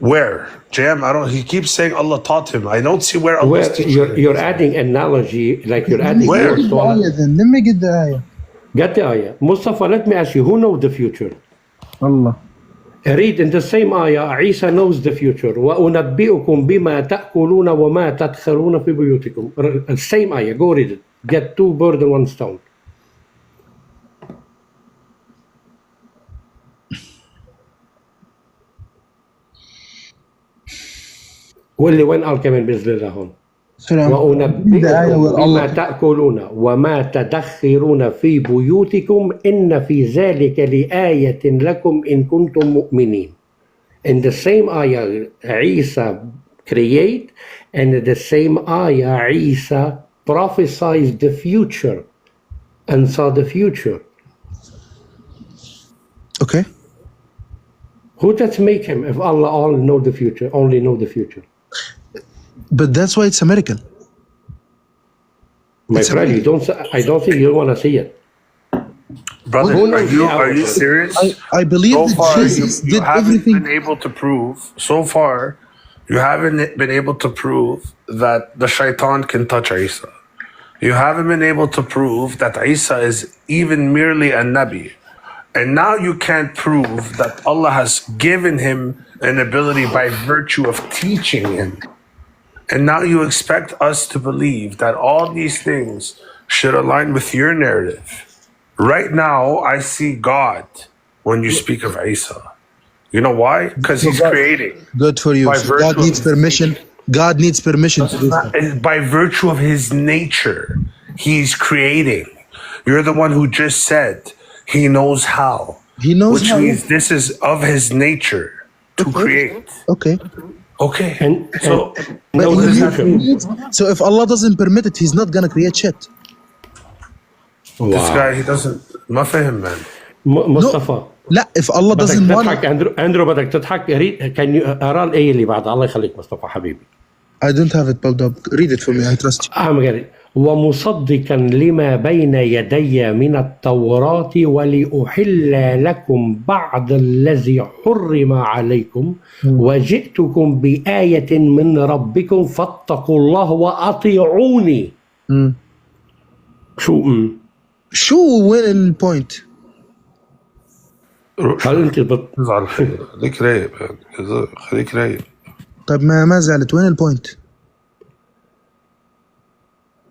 Where? Jam, he keeps saying Allah taught him. I don't see where Allah is teaching. You're adding analogy, like you're adding Where? words to Allah. Then let me get the ayah. Get the ayah. Mustafa, let me ask you, who knows the future? Allah. Read in the same ayah, Isa knows the future. وَأُنَبِّئُكُمْ بِمَا تَأْكُلُونَ وَمَا تَدْخِرُونَ فِي بُيُوتِكُمْ. Same ayah, go read it. Get two birds in one stone. واللي وين قال كمان بإذن الله هون وأنبئكم بما تأكلون وما تدخرون في بيوتكم إن في ذلك لآية لكم إن كنتم مؤمنين. In the same ayah, Isa create, and in the same ayah, Isa prophesies the future and saw the future. Okay. Who does make him if Allah only know the future? But that's why it's a miracle. My friend, I don't think you want to see it. Brother, are you serious? I believe so that far, Jesus you did haven't everything. been able to prove, so far, you haven't been able to prove that the shaitan can touch Isa. You haven't been able to prove that Isa is even merely a Nabi. And now you can't prove that Allah has given him an ability by virtue of teaching him. And now you expect us to believe that all these things should align with your narrative. Right now, I see God when you speak of Isa. You know why? Because he's creating. Good for you. So God needs permission. God needs permission to do that. By virtue of his nature, he's creating. You're the one who just said he knows how. He knows which how. Which means this is of his nature to create. Okay. So if Allah doesn't permit it, he's not gonna create shit. Wow. This guy, he doesn't. ما فهم, man. مصطفى. لا, if Allah doesn't want it. أندرو بدك تضحك. Can you أرى الآية اللي بعد الله يخليك مصطفى حبيبي. I don't have it pulled up. Read it for me. I trust you. I'm getting. ومصدقا لما بين يدي من التوراة ولأحل لكم بعض الذي حرم عليكم وجئتكم بآية من ربكم فاتقوا الله وأطيعوني. شو وين البوينت؟ هل أنت خليك رايق خليك رايق. طيب ما زعلت وين البوينت؟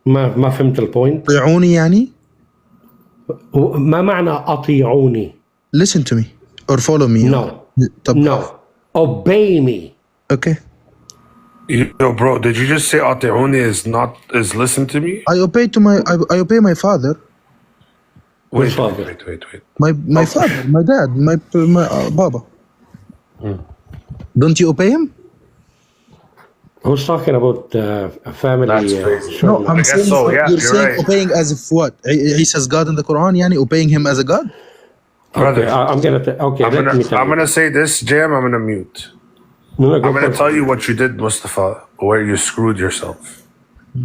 ما فهمت البوينت. طيعوني يعني؟ ما معنى أطيعوني؟ Listen to me or follow me. No. طب No. Obey me. Okay. Yo, bro, did you just say أطيعوني is listen to me? I obey my father. Wait. father? My father, my dad, my Baba. Don't you obey him? Who's talking about family? That's crazy. sermon? No, I'm guess saying so, yeah, you're you're saying right. obeying as if what? Isa's God in the Quran, yani obeying him as a God? Brother, Okay, I'm gonna. Okay, let me tell I'm you. gonna say this, Jam. I'm gonna mute. No, go I'm for gonna it. tell you what you did, Mustafa, where you screwed yourself.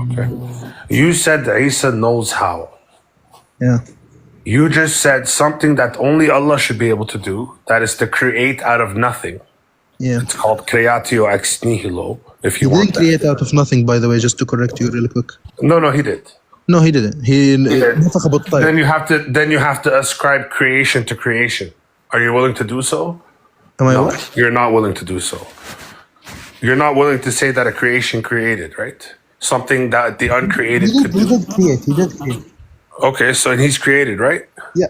Okay. You said that Isa knows how. Yeah. You just said something that only Allah should be able to do. That is to create out of nothing. Yeah. It's called creatio ex nihilo. If He you want didn't that. create out of nothing, by the way, just to correct you really quick. No, he did. No, he didn't. He نفخ بالطير. Then you have to ascribe creation to creation. Are you willing to do so? Am I No, what? you're not willing to do so. You're not willing to say that a creation created, right? Something that the uncreated could He do. did create. He did create. Okay, so he's created, right? Yeah.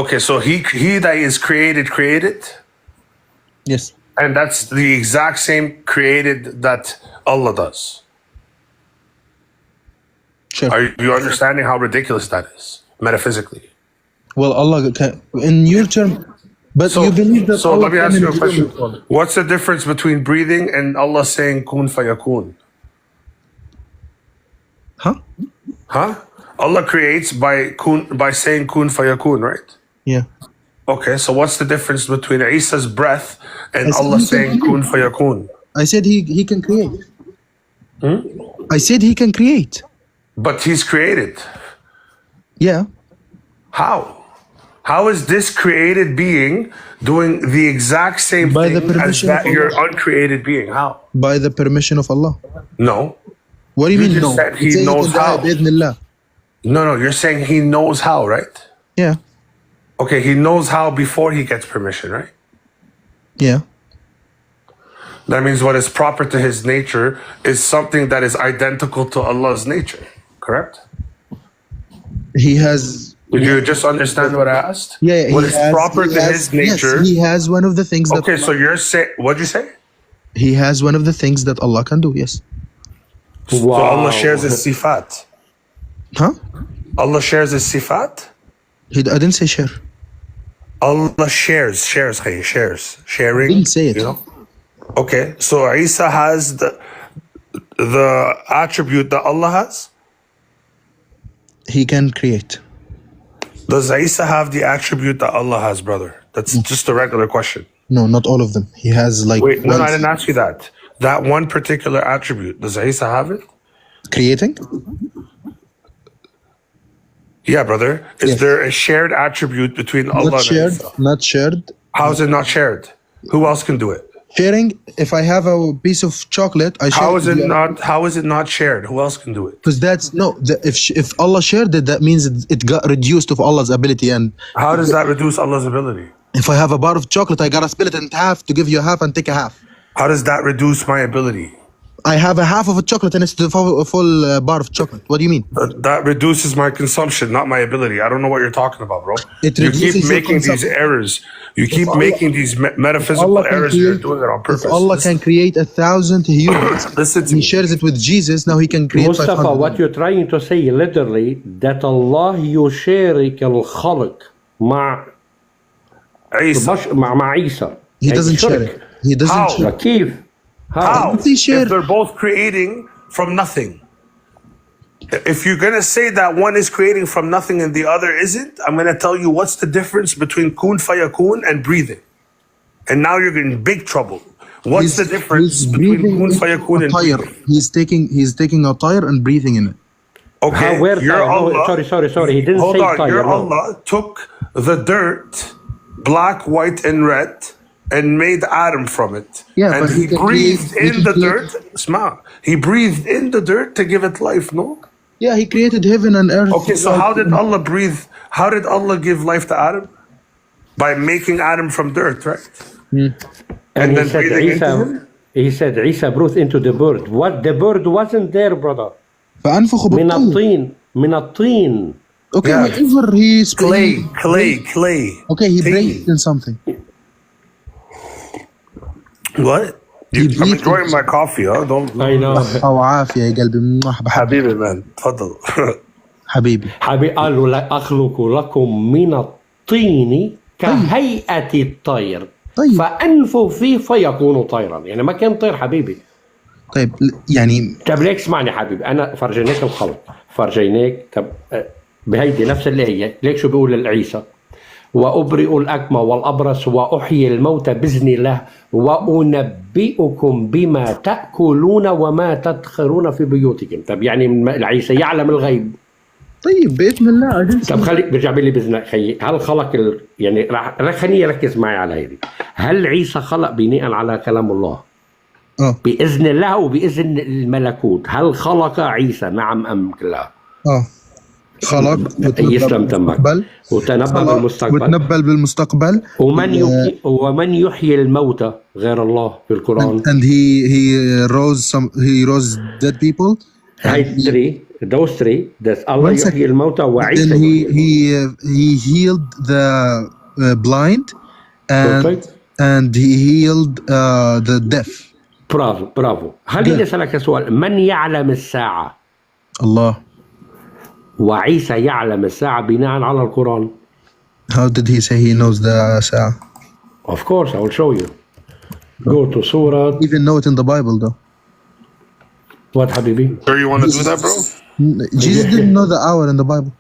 Okay, so he that is created, Yes. and that's the exact same created that Allah does. Sure. Are you understanding how ridiculous that is metaphysically? Well, Allah can, in your term, but you believe that So Allah let me can ask you a in question. human form. What's the difference between breathing and Allah saying kun fayakun? Huh? Huh? Allah creates by saying kun fayakun, right? Yeah. Okay, so what's the difference between Isa's breath and I said Allah he can saying kun fayakun? I said he can create. I said he can create. But he's created. Yeah. How? How is this created being doing the exact same By the thing as permission that of your Allah. uncreated being? How? By the permission of Allah. No. What do you You mean just no? said he It says knows can die how. بإذن الله. No, you're saying he knows how, right? Yeah. Okay, he knows how before he gets permission, right? Yeah. That means what is proper to his nature is something that is identical to Allah's nature, correct? He has. Did you just understand what I asked? Yeah. What he is has, proper he to has, his nature? Yes, he has one of the things that. Okay, so you're saying, what'd you say? He has one of the things that Allah can do. Yes. So Allah shares his sifat. Huh? Allah shares his sifat? I didn't say share. Allah shares, sharing. I didn't say it. You know? Okay, so Isa has the attribute that Allah has. He can create. Does Isa have the attribute that Allah has, brother? That's just a regular question. No, not all of them. He has like. Wait, no, one I didn't ask you that. That one particular attribute, does Isa have it? creating. Yeah, brother. Is Yes. there a shared attribute between Allah Not and shared. Isa? Not shared. How is it not shared? Who else can do it? Sharing. If I have a piece of chocolate, I share. How is it not? How is it not shared? Who else can do it? Because that's no. If Allah shared it, that means it got reduced of Allah's ability. And How does that reduce Allah's ability? if I have a bar of chocolate, I gotta split it in half to give you a half and take a half. How does that reduce my ability? I have a half of a chocolate and it's a full bar of chocolate. What do you mean? That reduces my consumption, not my ability. I don't know what you're talking about, bro. It You reduces keep your making these consumption. errors. You keep Allah- making these metaphysical Allah can errors. create- You're doing it on purpose. If Allah can create 1,000 humans, Listen to He me. shares it with Jesus. Now He can create Mustafa, 500. what you're trying to say literally that Allah يشارك الخلق مع Isa. مع عيسى. He doesn't share it. He doesn't How? share. كيف؟ How? If they share- If they're both creating from nothing. If you're going to say that one is creating from nothing and the other isn't, I'm going to tell you what's the difference between kun fayakun and breathing. And now you're in big trouble. What's the difference He's between breathing kun into fayakun a and tire. breathing? He's taking a tire and breathing in it. Okay, Where your tire? No, Allah. sorry. He didn't Hold say on, tire. your no. Allah took the dirt, black, white, and red, and made Adam from it. Yeah, and but he he can breathed create- he in can the create- dirt. Smart. He breathed in the dirt to give it life, no? Yeah, He created heaven and earth. Okay, so how did Allah breathe? How did Allah give life to Adam? By making Adam from dirt, right? And he then said breathing into him? Isa breathed into the bird. What? The bird wasn't there, brother. فأنفخ من بالطير. الطين. Okay, Yeah. whenever he's Clay. Okay, he Clay. breathed in something. What? He I'm breathed enjoying my coffee, huh? Don't. I know. صحة وعافية يا قلبي. بحبك حبيبي man. تفضل. حبيبي. قالوا لا أخلق لكم من الطين كهيئة الطير طيب. فأنفوا فيه فيكون طيرا. يعني ما كان طير حبيبي. طيب يعني طب ليك اسمعني حبيبي، أنا فرجيناك الخلق، فرجيناك. طب بهيدي نفس اللي هي ليك شو بيقول العيسى؟ وأبرئ الأكمى والأبرص وأحيي الموتى بإذن الله وأنبئكم بما تأكلون وما تدخرون في بيوتكم. طب يعني العيسى يعلم الغيب. طيب بإذن الله. طب خلي برجع بلي بإذن خيي، هل خلق يعني خليني يركز معي على هيدي. هل عيسى خلق بناء على كلام الله؟ بإذن الله وبإذن الملكوت. هل خلق عيسى؟ نعم أم لا؟ خلق يسلم تمك وتنبأ بالمستقبل ومن يحيي الموتى غير الله في القرآن. and he rose dead people. هاي those three. الله يحيي الموتى وعيسى he healed the blind and he healed the deaf. برافو. خليني أسألك سؤال، من يعلم الساعة؟ الله. وعيسى يعلم الساعة بناء على القرآن. How did he say he knows the ساعة? Of course, I will show you. Go to Surah. Even know it in the Bible though. What حبيبي? Sure you want to do that, bro? Jesus didn't know the hour in the Bible.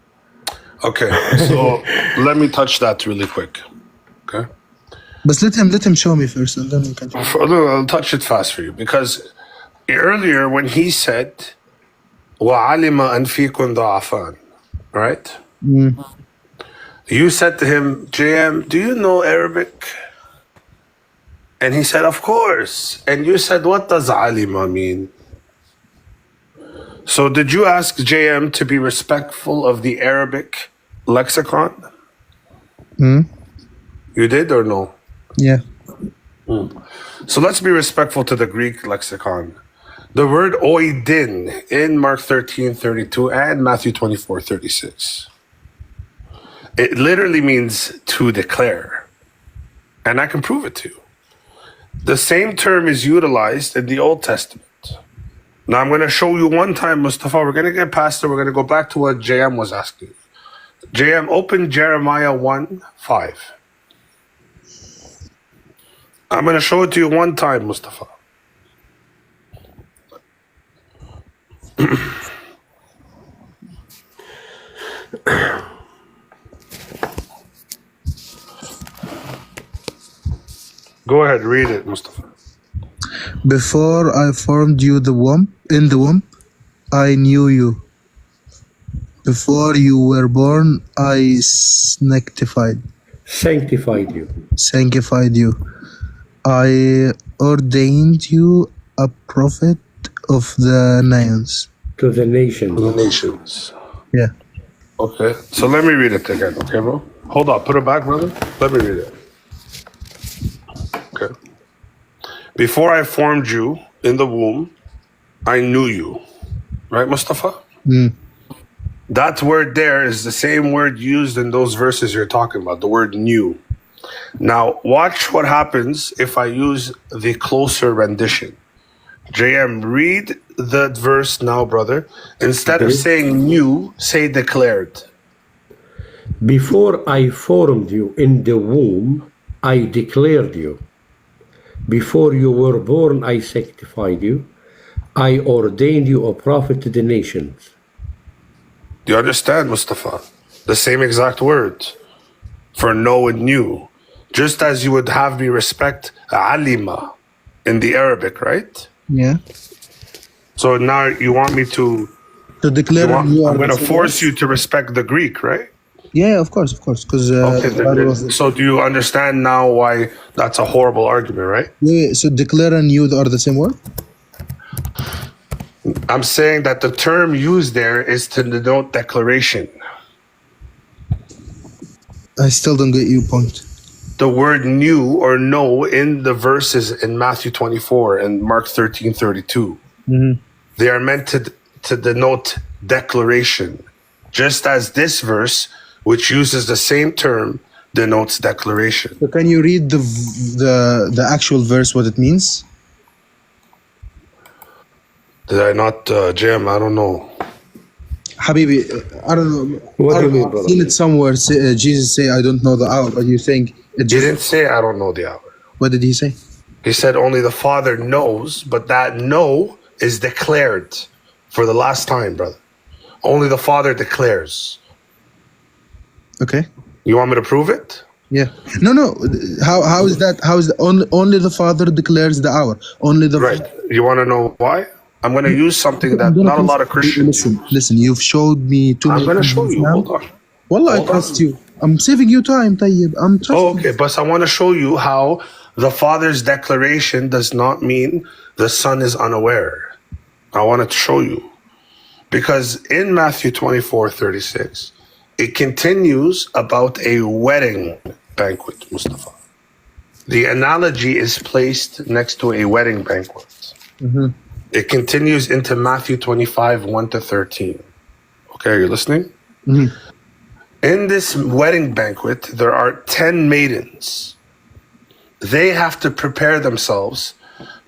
Okay, so let me touch that really quick. Okay. But let him show me first, and then we can. I'll touch it fast for you because earlier when he said, وَعَلِمَ أَنْ فِيكُمْ ضَعَفًا, right? You said to him, JM, do you know Arabic? And he said, of course. And you said, what does alima mean? So did you ask JM to be respectful of the Arabic lexicon? You did or no? Yeah. So let's be respectful to the Greek lexicon. The word oidin in Mark 13:32 and Matthew 24:36. It literally means to declare. And I can prove it to you. The same term is utilized in the Old Testament. Now I'm going to show you one time, Mustafa. We're going to get past it. We're going to go back to what JM was asking. JM, open Jeremiah 1:5. I'm going to show it to you one time, Mustafa. Go ahead, read it, Mustafa. Before I formed you in the womb, I knew you. Before you were born, I sanctified you. I ordained you a prophet of the nations. To the nations. The nations. Yeah. Okay. So let me read it again, okay, bro? Hold on. Put it back, brother. Let me read it. Okay. Before I formed you in the womb, I knew you. Right, Mustafa? That word there is the same word used in those verses you're talking about, the word knew. Now, watch what happens if I use the closer rendition. JM, read the verse now, brother. Instead of saying knew, say declared. Before I formed you in the womb, I declared you. Before you were born, I sanctified you. I ordained you a prophet to the nations. Do you understand, Mustafa? The same exact words for know and knew. Just as you would have me respect alima in the Arabic, right? Yeah. So now you want me to declare I'm going to force you to respect the Greek, right? Yeah, of course. Because so do you understand now why that's a horrible argument, right? Yeah. So declare and knew are the same word? I'm saying that the term used there is to denote declaration. I still don't get your point. The word knew or know in the verses in Matthew 24 and Mark 13:32. They are meant to denote declaration. just as this verse, which uses the same term, denotes declaration. So can you read the actual verse, what it means? Did I not, Jam? I don't know. Habibi, I don't know. What do you mean, brother? I've seen it somewhere. Jesus say, I don't know the hour, but you think it He didn't say, I don't know the hour. What did he say? He said only the Father knows, but that know is declared for the last time, brother. Only the Father declares. Okay. You want me to prove it? Yeah. No. How is that? How is only the Father declares the hour? Only the Right. You want to know why? I'm going to use something that not a lot of Christians use. Listen. You've showed me too I'm many going to show things you. now. Hold on. Wallah, I trust you. I'm saving you time, Tayyib. I'm trusting. Oh, okay. But I want to show you how the Father's declaration does not mean the Son is unaware. I wanted to show you. Because in Matthew 24:36, it continues about a wedding banquet, Mustafa. The analogy is placed next to a wedding banquet. Mm-hmm. It continues into Matthew 25:1-13. Okay, are you listening? Mm-hmm. In this wedding banquet, there are 10 maidens. They have to prepare themselves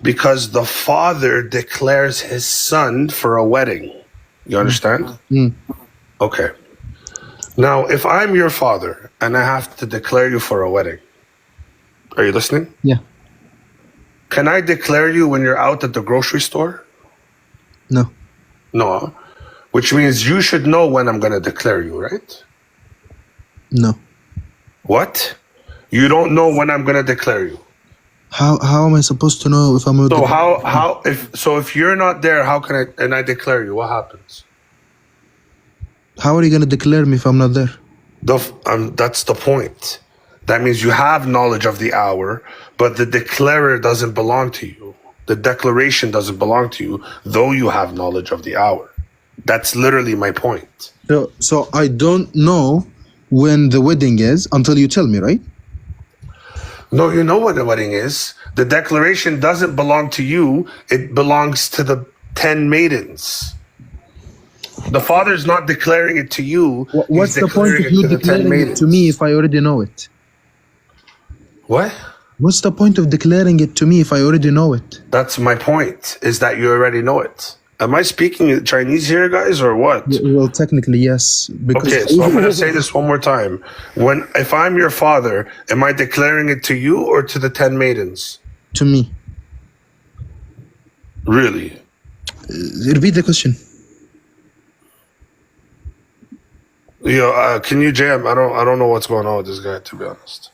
because the father declares his son for a wedding. You understand? Mm. Okay. Now, if I'm your father and I have to declare you for a wedding, are you listening? Yeah. Can I declare you when you're out at the grocery store? No. No. Which means you should know when I'm going to declare you, right? No. What? You don't know when I'm going to declare you. How am I supposed to know if I'm with So if you're not there, how can I declare you? What happens? How are you going to declare me if I'm not there? That's the point. That means you have knowledge of the hour, but the declarer doesn't belong to you. The declaration doesn't belong to you, though you have knowledge of the hour. That's literally my point. So I don't know when the wedding is until you tell me, right? No, you know what the wedding is. The declaration doesn't belong to you. It belongs to the 10 maidens. The father's not declaring it to you. What's the point of you declaring it to me if I already know it? What? What's the point of declaring it to me if I already know it? That's my point, is that you already know it. Am I speaking Chinese here, guys, or what? Well, technically, yes. Okay, so I'm going to say this one more time. If I'm your father, am I declaring it to you or to the 10 maidens? To me. Really? Repeat the question. Can you jam? I don't know what's going on with this guy, to be honest.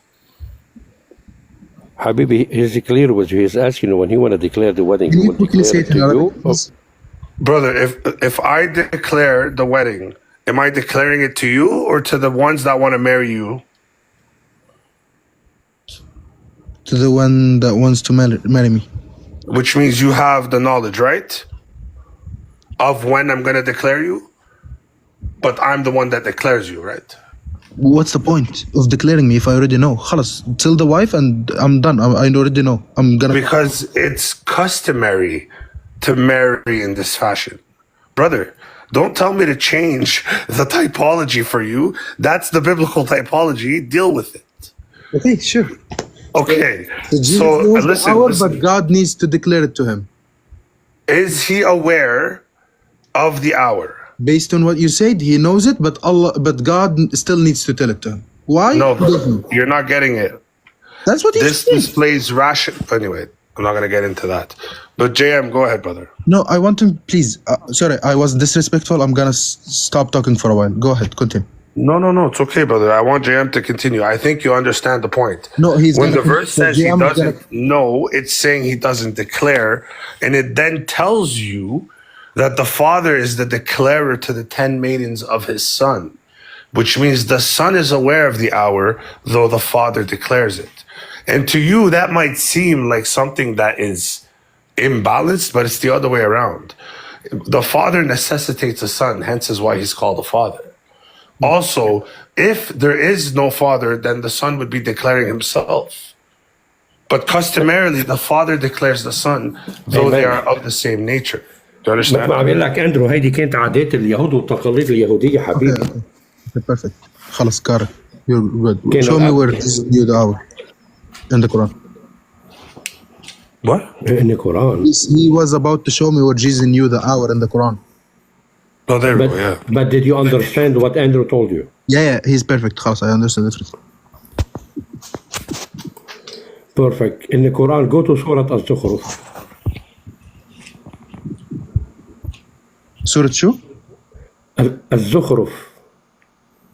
Habibi, he's clear with you. He's asking you when he want to declare the wedding. Can you quickly say it to you? Brother, if I declare the wedding, am I declaring it to you or to the ones that want to marry you? To the one that wants to marry me. Which means you have the knowledge, right? Of when I'm going to declare you? But I'm the one that declares you, right? What's the point of declaring me if I already know? Khalas, tell the wife and I'm done. I already know. Because it's customary to marry in this fashion. Brother, don't tell me to change the typology for you. That's the biblical typology. Deal with it. Okay, sure. Okay. So listen. But God needs to declare it to him. Is he aware of the hour? Based on what you said, he knows it, but God still needs to tell it to him. Why? No, brother, you're not getting it. That's what he This said. displays ration. Anyway, I'm not going to get into that. But JM, go ahead, brother. No, I want to, please. Sorry, I was disrespectful. I'm going to stop talking for a while. Go ahead, continue. No, it's okay, brother. I want JM to continue. I think you understand the point. No, when the verse says he doesn't know, it's saying he doesn't declare, and it then tells you that the father is the declarer to the 10 maidens of his son, which means the son is aware of the hour, though the father declares it. And to you, that might seem like something that is imbalanced, but it's the other way around. The father necessitates the son, hence is why he's called the father. Also, if there is no father, then the son would be declaring himself. But customarily, the father declares the son, though they are of the same nature. Do you understand? ما عم بقول لك اندرو هيدي كانت عادات اليهود والتقاليد اليهوديه حبيبي. Okay, perfect. خلاص كارك. You're good. كان Show me where Jesus knew the hour in the Quran. What? in the Quran. He was about to show me where Jesus knew the hour in the Quran. Oh, there we But, go. Yeah. but did you understand what Andrew told you? Yeah, he's perfect. خلاص, I understand everything. Perfect. In the Quran, go to Surah Al-Zukhruf. سورة شو؟ الزخرف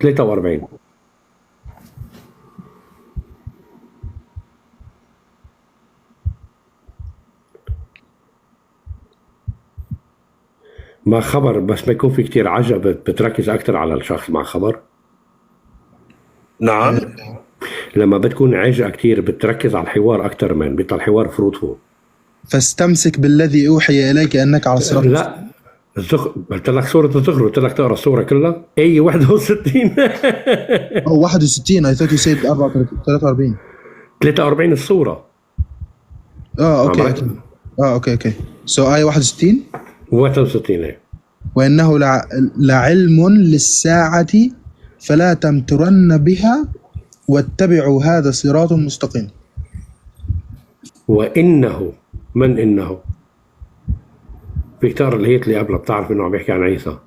43. مع خبر بس ما يكون في كتير عجب بتركز أكتر على الشخص مع خبر. نعم. لما بتكون عاجة كتير بتركز على الحوار أكتر من بيطلع الحوار فروتفول. فاستمسك بالذي أوحي إليك أنك على الصراط. لا قلت لك سورة الزخرف، قلت لك تقرا السورة كلها. أي 61. أو 61. I thought you said 43. 43 السورة. أوكي. أوكي. So آية 61. 61. وإنه لعلم للساعة فلا تمترن بها واتبعوا هذا صراط مستقيم. وإنه من إنه في كتار الهيت اللي قبله بتعرف إنه عم بيحكي عن عيسى.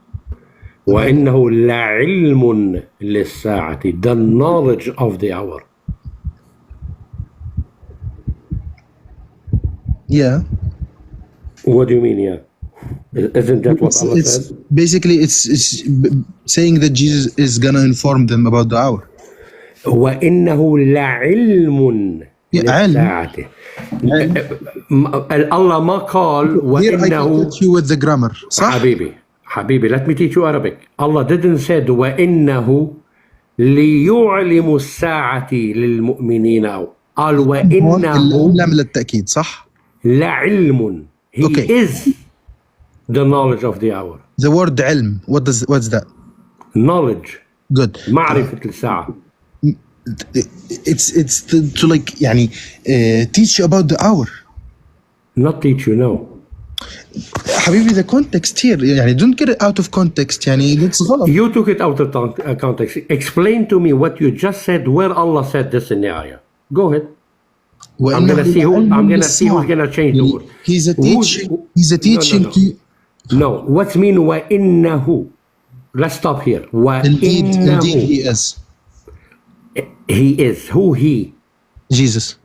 وإنه لعلم للساعة the knowledge of the hour. Yeah. What do you mean, yeah? Isn't that what Allah said? Basically, it's saying that Jesus is gonna inform them about the hour. وإنه لعلم للساعة. الله ما قال وإنه. Here I you with the grammar. صح؟ حبيبي let me teach you Arabic. Allah didn't say وإنه ليعلم الساعة للمؤمنين أو قال وإنه لام للتأكيد صح؟ لعلم. He is the knowledge of the hour. The word علم what's that? Knowledge. Good. معرفة الساعة. It's to like يعني teach you about the hour. Not teach you, no. حبيبي the context here يعني don't get it out of context يعني it's غلط. You took it out of context. Explain to me what you just said where Allah said this in the ayah. Go ahead. I'm gonna see who's gonna change the word. He's a teaching. No, what's mean وإنه? Let's stop here. Indeed he is. He is. Who he? Jesus.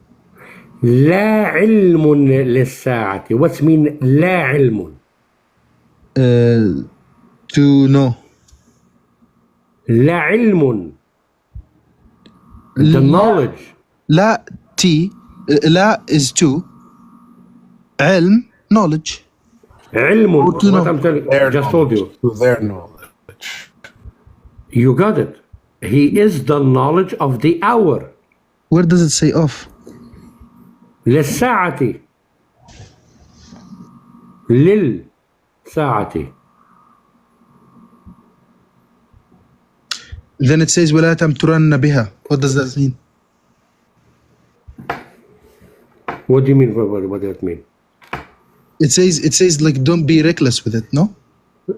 لا علم للساعة. What's mean لا علم? To know. لا علم. The knowledge. لا T. لا is to. علم knowledge. علم. What I'm telling you. Just told you. To their knowledge. You got it. He is the knowledge of the hour. Where does it say off? للساعة. للساعة. Then it says ولا تمترن بها. What does that mean? What do you mean? What does it mean? It says like don't be reckless with it, no?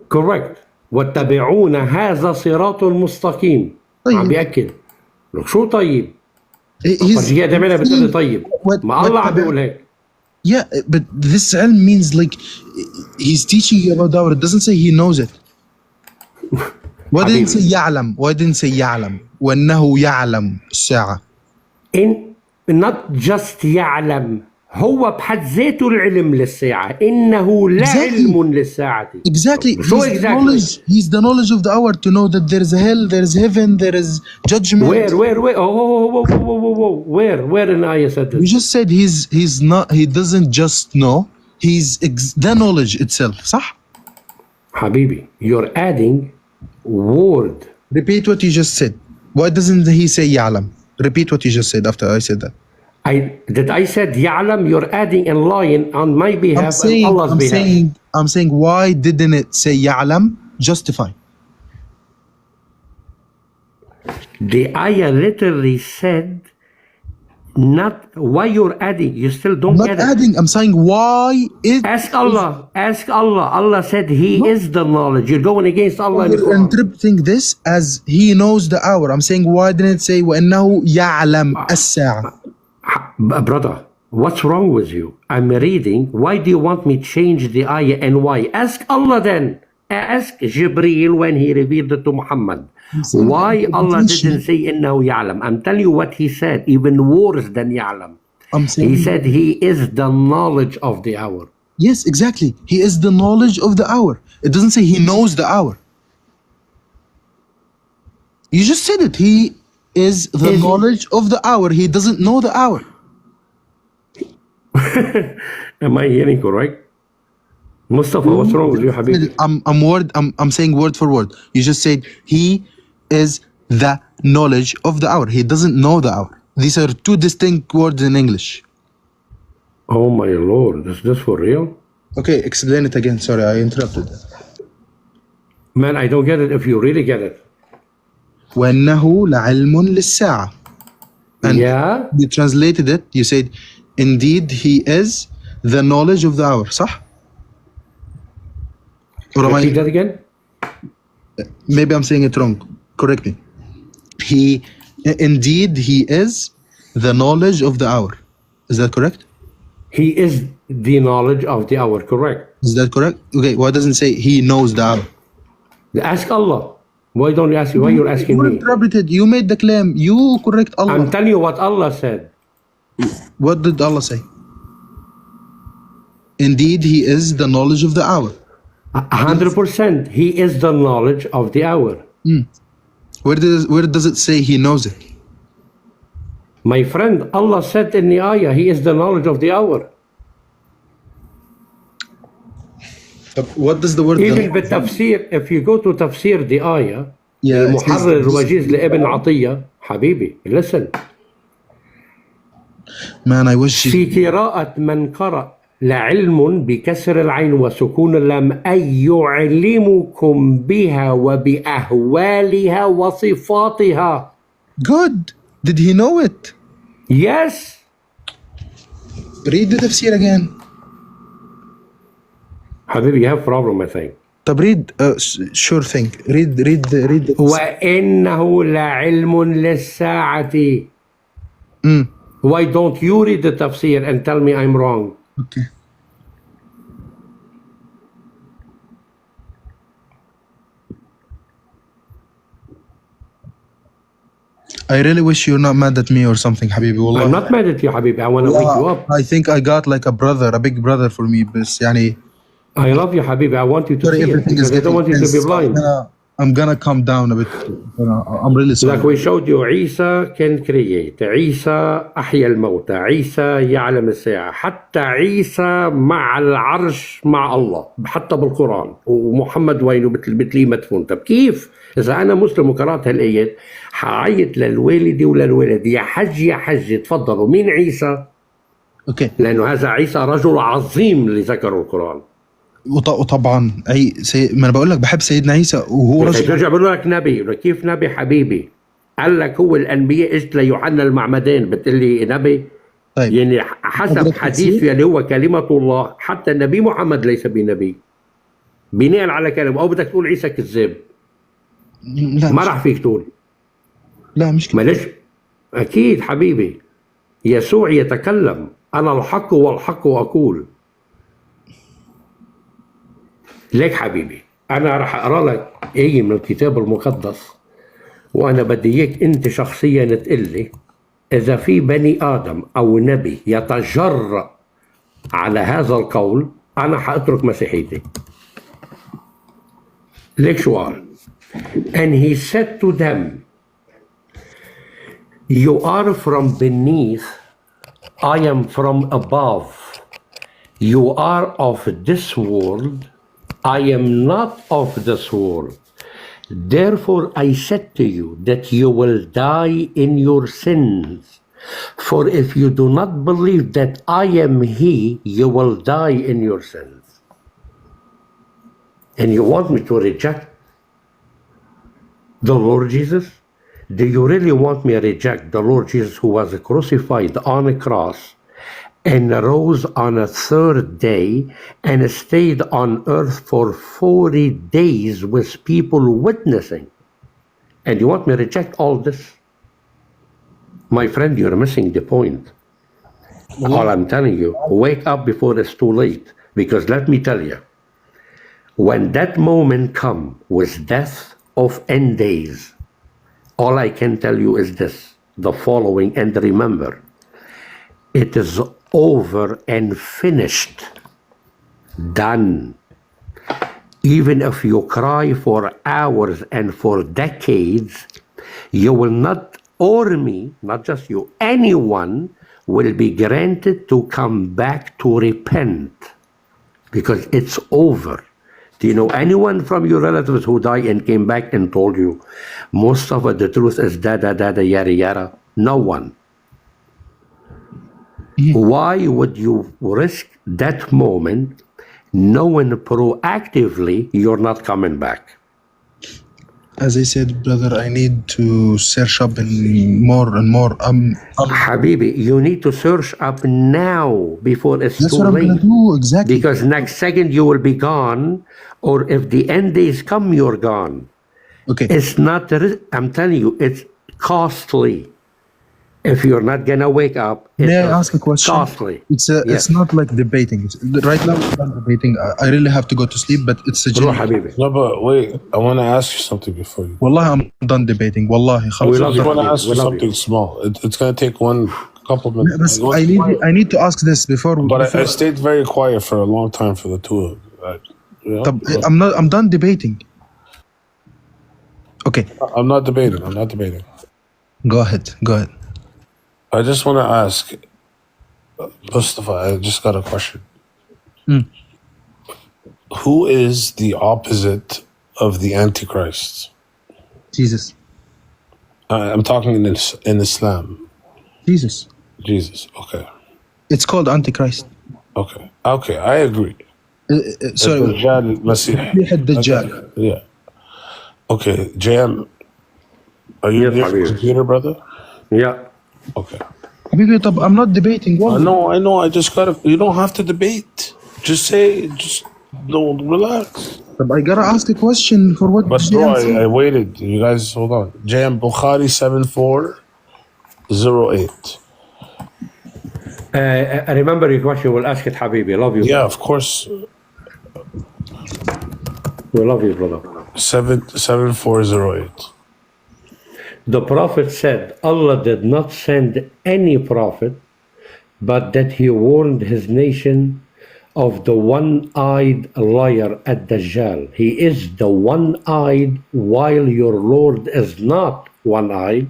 Correct. واتبعون هذا صراط مستقيم. عم بيأكد. لك شو طيب؟ فرجية دائما بتقول طيب. ما الله عم بيقول هيك. Yeah, but this علم means like he's teaching you about the hour. It doesn't say he knows it. Why didn't say يعلم? Why didn't say يعلم? وأنه يعلم الساعة. Not just يعلم. هو بحد ذاته العلم للساعة. إنه لا علم للساعة. Exactly. He's the knowledge of the hour to know that there is hell, there is heaven, there is judgment. Where? Oh, where in ayah said this? You just said he's not. He doesn't just know. He's the knowledge itself. صح? حبيبي, you're adding word. Repeat what you just said. Why doesn't he say يعلم? Repeat what you just said after I said that. I said يعلم, you're adding and lying on my behalf and Allah's behalf. I'm saying why didn't it say يعلم? Justify. The ayah literally said Not why you're adding. You still don't I'm not get it. adding. I'm saying why is. Ask Allah. Ask Allah. Allah said He is the knowledge. You're going against Allah in the You're Quran. interpreting this as He knows the hour. I'm saying why didn't it say وَإِنَّهُ يَعْلَمْ السَّاعَةَ? Brother, what's wrong with you? I'm reading. Why do you want me to change the ayah and why? Ask Allah then. Ask Jibreel when he revealed it to Muhammad. Why Allah didn't say إِنَّهُ يَعْلَمْ? I'm telling you what He said, even worse than يَعْلَمْ. He said He is the knowledge of the hour. Yes, exactly. He is the knowledge of the hour. It doesn't say He knows the hour. You just said it. He is the knowledge of the hour. He doesn't know the hour. Am I hearing correct? Mustafa, what's wrong with you, Habibi? I'm saying word for word. You just said He is the knowledge of the hour. He doesn't know the hour. These are two distinct words in English. Oh my Lord, is this for real? Okay, explain it again. Sorry, I interrupted. Man, I don't get it if you really get it. وَإِنَّهُ لَعِلْمٌ لِلسَّاعَةِ. And yeah? you translated it. You said, indeed, He is the knowledge of the hour. صح? Repeat that again? Maybe I'm saying it wrong. Correct me. Indeed, He is the knowledge of the hour. Is that correct? He is the knowledge of the hour, correct? Is that correct? Okay, why doesn't it say He knows the hour? Ask Allah. Why don't you ask me? Why you're asking You me? interpreted. You made the claim. You correct Allah. I'm telling you what Allah said. What did Allah say? Indeed, He is the knowledge of the hour. 100%. He is the knowledge of the hour. Where does it say He knows it? My friend, Allah said in the ayah, He is the knowledge of the hour. What does the word? Even the tafsir, if you go to tafsir the ayah, محرر الوجيز لابن عطية, حبيبي, listen. Man, I wish في قراءة من قرأ لعلم بكسر العين وسكون اللام أي يعلمكم بها وبأهوالها وصفاتها. Good. Did he know it? Yes. Read the tafsir again. حبيبي, you have problem, I think. طب read, sure thing. Read the وإنه لعلم للساعة. Why don't you read the tafsir and tell me I'm wrong? Okay. I really wish you're not mad at me or something, Habibi. Wallah. I'm not mad at you, Habibi. I want to wake you up. I think I got like a brother, a big brother for me. بس يعني I love you, Habibi. I want you to see it because I don't want you to be blind. I'm gonna calm down a bit. I'm really sorry. Like we showed you, عيسى can create. عيسى أحيا الموتى. عيسى يعلم الساعة. حتى عيسى مع العرش مع الله. حتى بالقرآن. ومحمد وينه بتلاقيه مدفون. طب كيف؟ إذا أنا مسلم وقرأت هالآيات حعيط للوالدي وللولد يا حج يا حج. تفضلوا. مين عيسى؟ اوكي. لأنه هذا عيسى رجل عظيم اللي ذكره القرآن. وطبعا ما انا بقول لك بحب سيدنا عيسى وهو رجل. ترجع بقول لك نبي. كيف نبي حبيبي؟ قال لك هو الانبياء اجت ليوحنا المعمدان بتقول لي نبي؟ طيب. يعني حسب حديث اللي هو كلمه الله حتى النبي محمد ليس بنبي. بناء على كلامه او بدك تقول عيسى كذاب؟ لا ما راح فيك تقول. لا مش كده. معلش اكيد حبيبي. يسوع يتكلم انا الحق والحق اقول. ليك حبيبي انا راح اقرا لك ايه من الكتاب المقدس وانا بدي اياك انت شخصيا تقول لي اذا في بني ادم او نبي يتجرأ على هذا القول انا حاترك مسيحيتي. ليك شو قال؟ And he said to them, you are from beneath, I am from above. You are of this world, I am not of this world. Therefore I said to you that you will die in your sins. For if you do not believe that I am He, you will die in your sins. And you want me to reject the Lord Jesus? Do you really want me to reject the Lord Jesus who was crucified on a cross and rose on a third day and stayed on earth for 40 days with people witnessing? And you want me to reject all this? My friend, you're missing the point. All I'm telling you, wake up before it's too late. Because let me tell you, when that moment comes with death of end days, all I can tell you is this, the following, and remember, it is over and finished, done. Even if you cry for hours and for decades, you will not, or me, not just you, anyone will be granted to come back to repent because it's over. Do you know anyone from your relatives who died and came back and told you, Mustafa, the truth is da, yada, yada? No one. Why would you risk that moment knowing proactively you're not coming back? As I said, brother, I need to search up in more and more. Habibi, you need to search up now before it's That's too what I'm late. gonna do, exactly. Because next second you will be gone, or if the end days come, you're gone. Okay. It's not, I'm telling you, it's costly. If you're not gonna wake up, May I ask a question? Costly. It's Yes. it's not like debating. Right now, it's not debating. I really have to go to sleep, but it's a Hello, genuine. Habibi. No, but wait, I want to ask you something before you. Wallahi, I'm done debating. Wallahi, We خلاص. love I you. want to ask We you love something you. small. It's going to take one couple بس minutes. I need to ask this before. But I before stayed very quiet for a long time for the two of you. طب, I'm done debating. Okay, I'm not debating. I'm not debating. go ahead. Go ahead. I just want to ask, Mustafa, I just got a question. Who is the opposite of the Antichrist? Jesus. I'm talking in Islam. Jesus. Jesus. Okay. It's called Antichrist. Okay. Okay. I agree. Sorry. Dajjal, Masih. مسيح الدجال. Yeah. Okay. JM, are you Yes, near the Habib. computer, brother? Yeah. Okay. حبيبي طب I'm not debating. I والله. know. I just gotta. You don't have to debate. Just say. Just don't relax. طب I gotta ask a question for what But bro, JM said. I waited. You guys, hold on. JM Bukhari 7408. I remember your question. We'll ask it, Habibi. Love you. Yeah, of course. We love you, brother. 7408. The Prophet said, Allah did not send any prophet, but that he warned his nation of the one-eyed liar at Dajjal. He is the one-eyed, while your Lord is not one-eyed.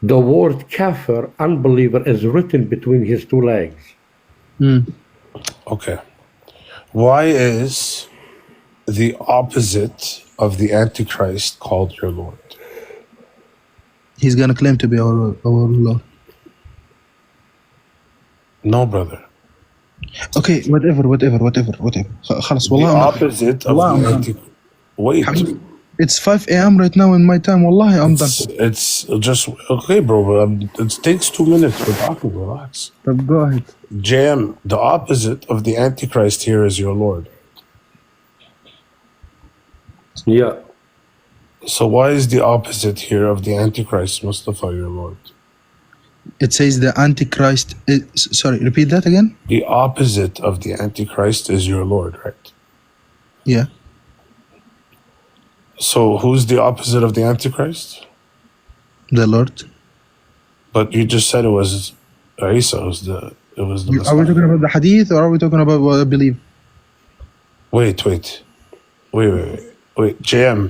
The word kafir, unbeliever, is written between his two legs. Okay. Why is the opposite of the Antichrist called your Lord? He's gonna claim to be our Lord. No, brother. Okay, whatever. خلاص The والله. opposite of the Antichrist. Wait. It's 5 a.m. right now in my time. Wallahi, I'm done. It's just okay, bro. But it takes 2 minutes. We're talking. Relax. طب go ahead. JM, the opposite of the Antichrist here is your Lord. Yeah. So why is the opposite here of the Antichrist, Mustafa, your Lord? It says the Antichrist. Sorry, repeat that again. The opposite of the Antichrist is your Lord, right? Yeah. So who's the opposite of the Antichrist? The Lord. But you just said it was Isa. It was the Are we Messiah. talking about the hadith or are we talking about what I believe? Wait. JM,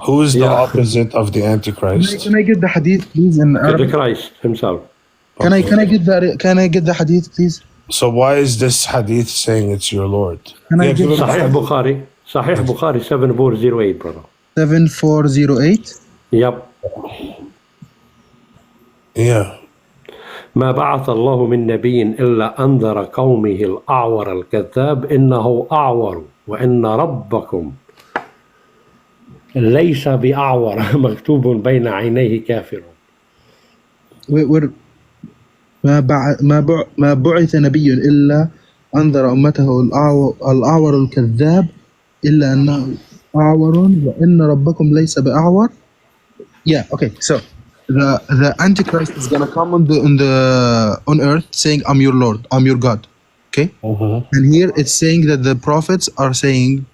who is the Yeah. opposite of the Antichrist? Can I get the hadith, please? In The Arabic? Christ himself. Can I get the hadith, please? So why is this hadith saying it's your Lord? Can I get give him the Sahih hadith. Bukhari. Sahih Bukhari 7408, brother. 7408? Yep. Yeah. ما بعث الله من نبي إلا أنذر قومه الأعور الكذاب إنه أعور وإن ربكم ليس بأعور مكتوب بين عينيه كافر. We're ما بعث نبي إلا أنذر أمته الأعور الكذاب إلا أنه أعور وإن ربكم ليس بأعور. Yeah, okay. So the Antichrist is gonna come on earth saying, "I'm your Lord, I'm your God." Okay, and here it's saying that the prophets are saying,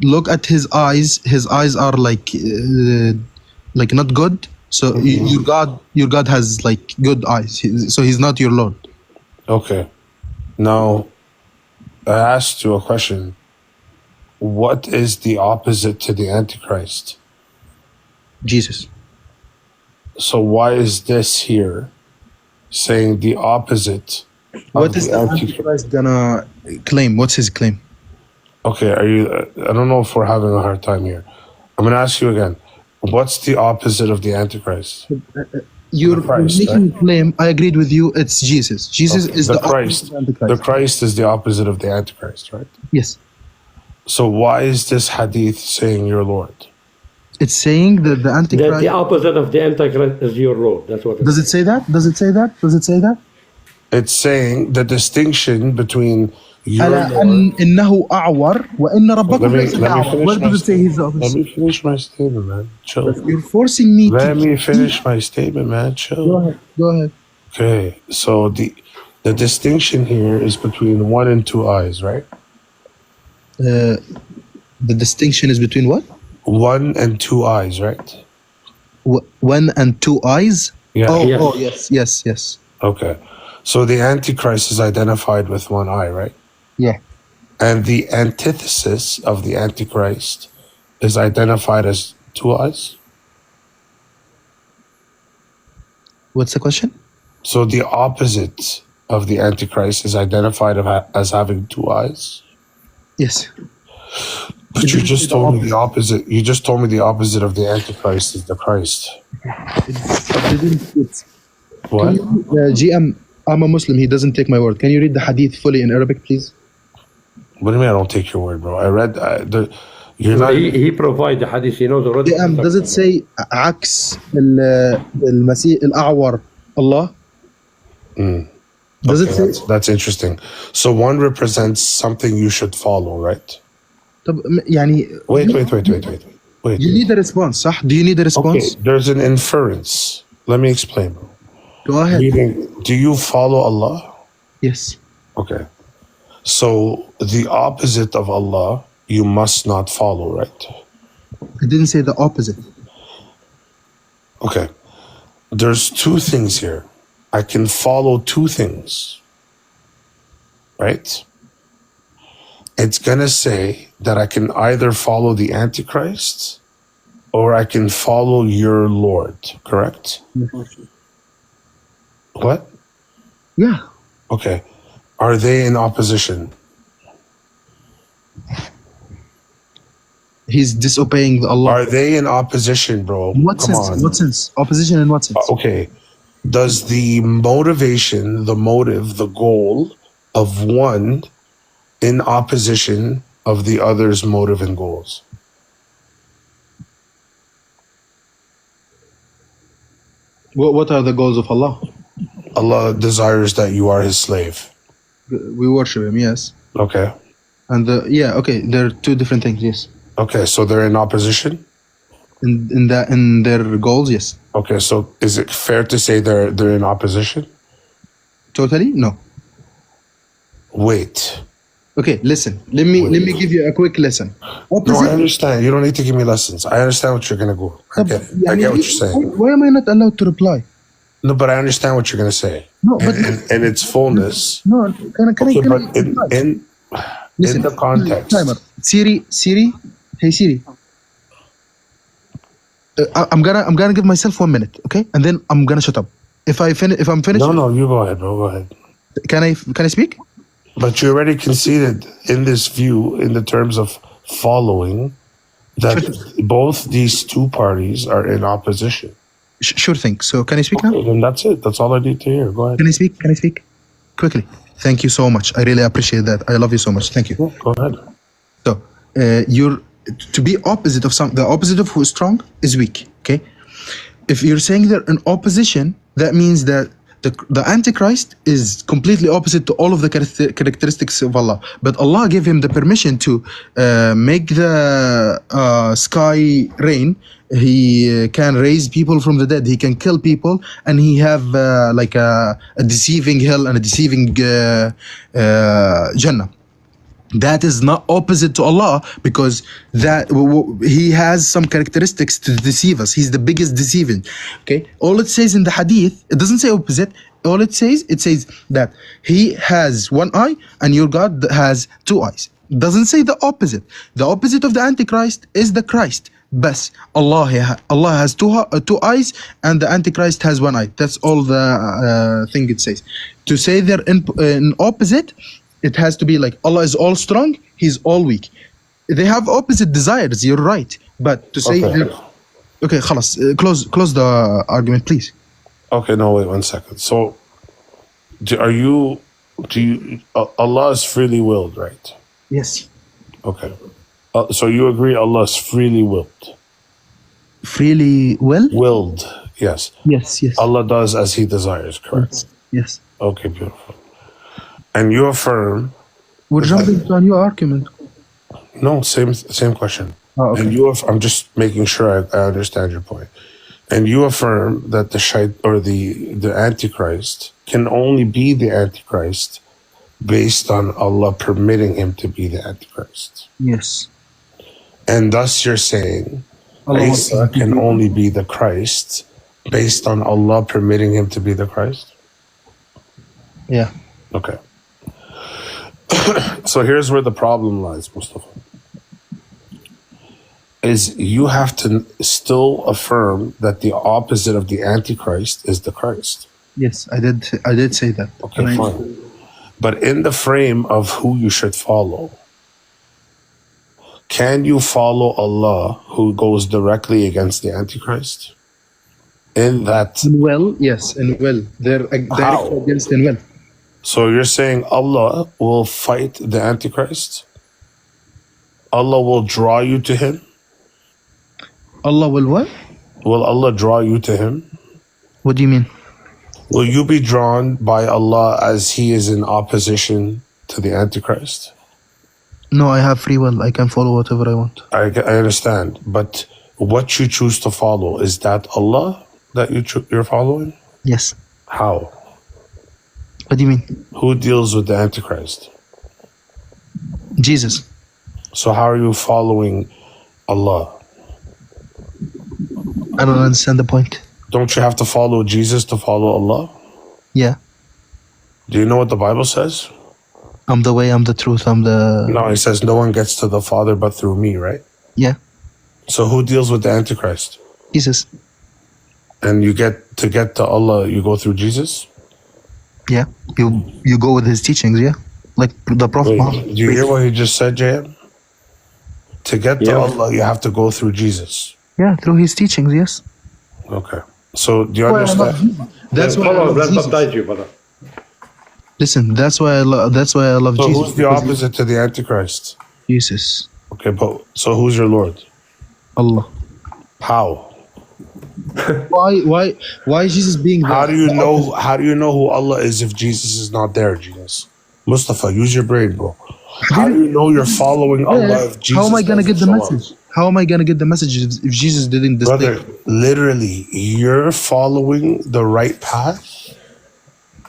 "Look at his eyes. His eyes are like not good. So your God has like good eyes. So he's not your Lord." Okay. Now, I asked you a question. What is the opposite to the Antichrist? Jesus. So why is this here saying the opposite What of is the the Antichrist? Antichrist gonna claim? What's his claim? Okay, I don't know if we're having a hard time here. I'm going to ask you again. What's the opposite of the Antichrist? You're Christ, making right? a claim. I agreed with you. It's Jesus. Jesus Okay, is the the Christ. opposite of Antichrist. The Christ is the opposite of the Antichrist, right? Yes. So why is this hadith saying your Lord? It's saying that the Antichrist. The opposite of the Antichrist is your Lord. That's what it Does it say that? Does it say that? Does it say that? It's saying the distinction between your ألا Lord. إنه أعور وإن ربكم ليس Let me بأعور. finish Where my does it say he's the statement. Let opposite? me finish my statement, man. Chill. You're forcing me to. Let me finish my statement, man. Chill. Go ahead. Go ahead. Okay. So the distinction here is between one and two eyes, right? The distinction is between what? One and two eyes, right? One and two eyes. Yeah. Oh, Yes. oh yes, yes, yes. Okay. So the Antichrist is identified with one eye, right? Yeah. And the antithesis of the Antichrist is identified as two eyes. What's the question? So the opposite of the Antichrist is identified as having two eyes. Yes. But you just told me the opposite. You just told me the opposite of the Antichrist is the Christ. What? GM, I'm a Muslim. He doesn't take my word. Can you read the hadith fully in Arabic, please? What do you mean I don't take your word, bro? I read you're not. He provides the hadith. He knows already. GM, does it say عكس المسيح الأعور Allah? Does it say? That's interesting. So one represents something you should follow, right? طب يعني Wait. You need a response, صح? Do you need a response? Okay, there's an inference. Let me explain, bro. Go ahead. Meaning, do you follow Allah? Yes. Okay. So the opposite of Allah, you must not follow, right? I didn't say the opposite. Okay. There's two things here. I can follow two things, right? It's going to say that I can either follow the Antichrist or I can follow your Lord, correct? What? Yeah. Okay. Are they in opposition? He's disobeying the Allah. Are they in opposition, bro? What Come sense? on. What sense? Opposition in what sense? Okay. Does the motivation, the motive, the goal of one in opposition of the other's motive and goals? What are the goals of Allah? Allah desires that you are his slave. We worship him, yes. Okay. And okay, they're two different things, yes. Okay, so they're in opposition? In their goals, yes. Okay, so is it fair to say they're in opposition? Totally? No. Wait. Okay, listen. Let me give you a quick lesson. No, I understand. You don't need to give me lessons. I understand what you're gonna go. I get it. I get what you're saying. Why am I not allowed to reply? No, but I understand what you're gonna say. No, but in its fullness. No, can Okay, I but in the context. Timer. Siri. Hey Siri. I'm gonna give myself 1 minute, okay? And then I'm gonna shut up. If I'm finished. No, you go ahead, bro. Go ahead. Can I speak? But you already conceded in this view, in the terms of following, that both these two parties are in opposition. Sure thing. So can I speak now? Then that's it. That's all I need to hear. Go ahead. Can I speak? Quickly. Thank you so much. I really appreciate that. I love you so much. Thank you. Go ahead. So, to be opposite of the opposite of who is strong is weak. Okay, if you're saying they're in opposition, that means that the Antichrist is completely opposite to all of the characteristics of Allah. But Allah gave him the permission to make the sky rain. He can raise people from the dead. He can kill people, and he have like a deceiving hell and a deceiving Jannah. That is not opposite to Allah, because that he has some characteristics to deceive us. He's the biggest deceiving. Okay, all it says in the hadith, it doesn't say opposite. All it says that he has one eye and your God has two eyes. It doesn't say the opposite. The opposite of the Antichrist is the Christ. But Allah has two eyes and the Antichrist has one eye. That's all the thing it says. To say they're in opposite, it has to be like Allah is all strong, he's all weak. They have opposite desires, you're right. But to say okay, خلاص, close the argument, please. Okay, no, wait 1 second. So Allah is freely willed, right? Yes. Okay. So you agree Allah is freely willed? Freely Willed, yes. Yes. Allah does as he desires, correct? Yes. Okay, beautiful. And you affirm... We're jumping to a new argument. No, same question. Oh, okay. And I'm just making sure I understand your point. And you affirm that the Antichrist can only be the Antichrist based on Allah permitting him to be the Antichrist. Yes. And thus you're saying Isa can only be the Christ based on Allah permitting him to be the Christ? Yeah. Okay. So here's where the problem lies, Mustafa. Is you have to still affirm that the opposite of the Antichrist is the Christ. Yes, I did say that. Okay, fine. But in the frame of who you should follow, can you follow Allah who goes directly against the Antichrist? In that... Yes, in will. They're directly against in will. So you're saying Allah will fight the Antichrist? Allah will draw you to him? Allah will what? Will Allah draw you to him? What do you mean? Will you be drawn by Allah as he is in opposition to the Antichrist? No, I have free will. I can follow whatever I want. I understand. But what you choose to follow, is that Allah that you're following? Yes. How? What do you mean? Who deals with the Antichrist? Jesus. So how are you following Allah? I don't understand the point. Don't you have to follow Jesus to follow Allah? Yeah. Do you know what the Bible says? I'm the way, I'm the truth, I'm the... No, it says no one gets to the Father but through me, right? Yeah. So who deals with the Antichrist? Jesus. And to get to Allah, you go through Jesus? Yeah. You go with his teachings, yeah? Like the Prophet Muhammad. Do you hear what he just said, JM? To get to Allah, you have to go through Jesus. Yeah, through his teachings, yes. Okay. So do you understand? That's why I love baptize you, brother. Listen, that's why I love So Jesus. who's the opposite to the Antichrist? Jesus. Okay, but so who's your Lord? Allah. How? Why is Jesus being there? How do you know who Allah is if Jesus is not there, Jesus? Mustafa, use your brain, bro. How do you know you're following Allah if Jesus? How am I gonna get the message? How am I gonna get the message if Jesus didn't display? Brother, literally, you're following the right path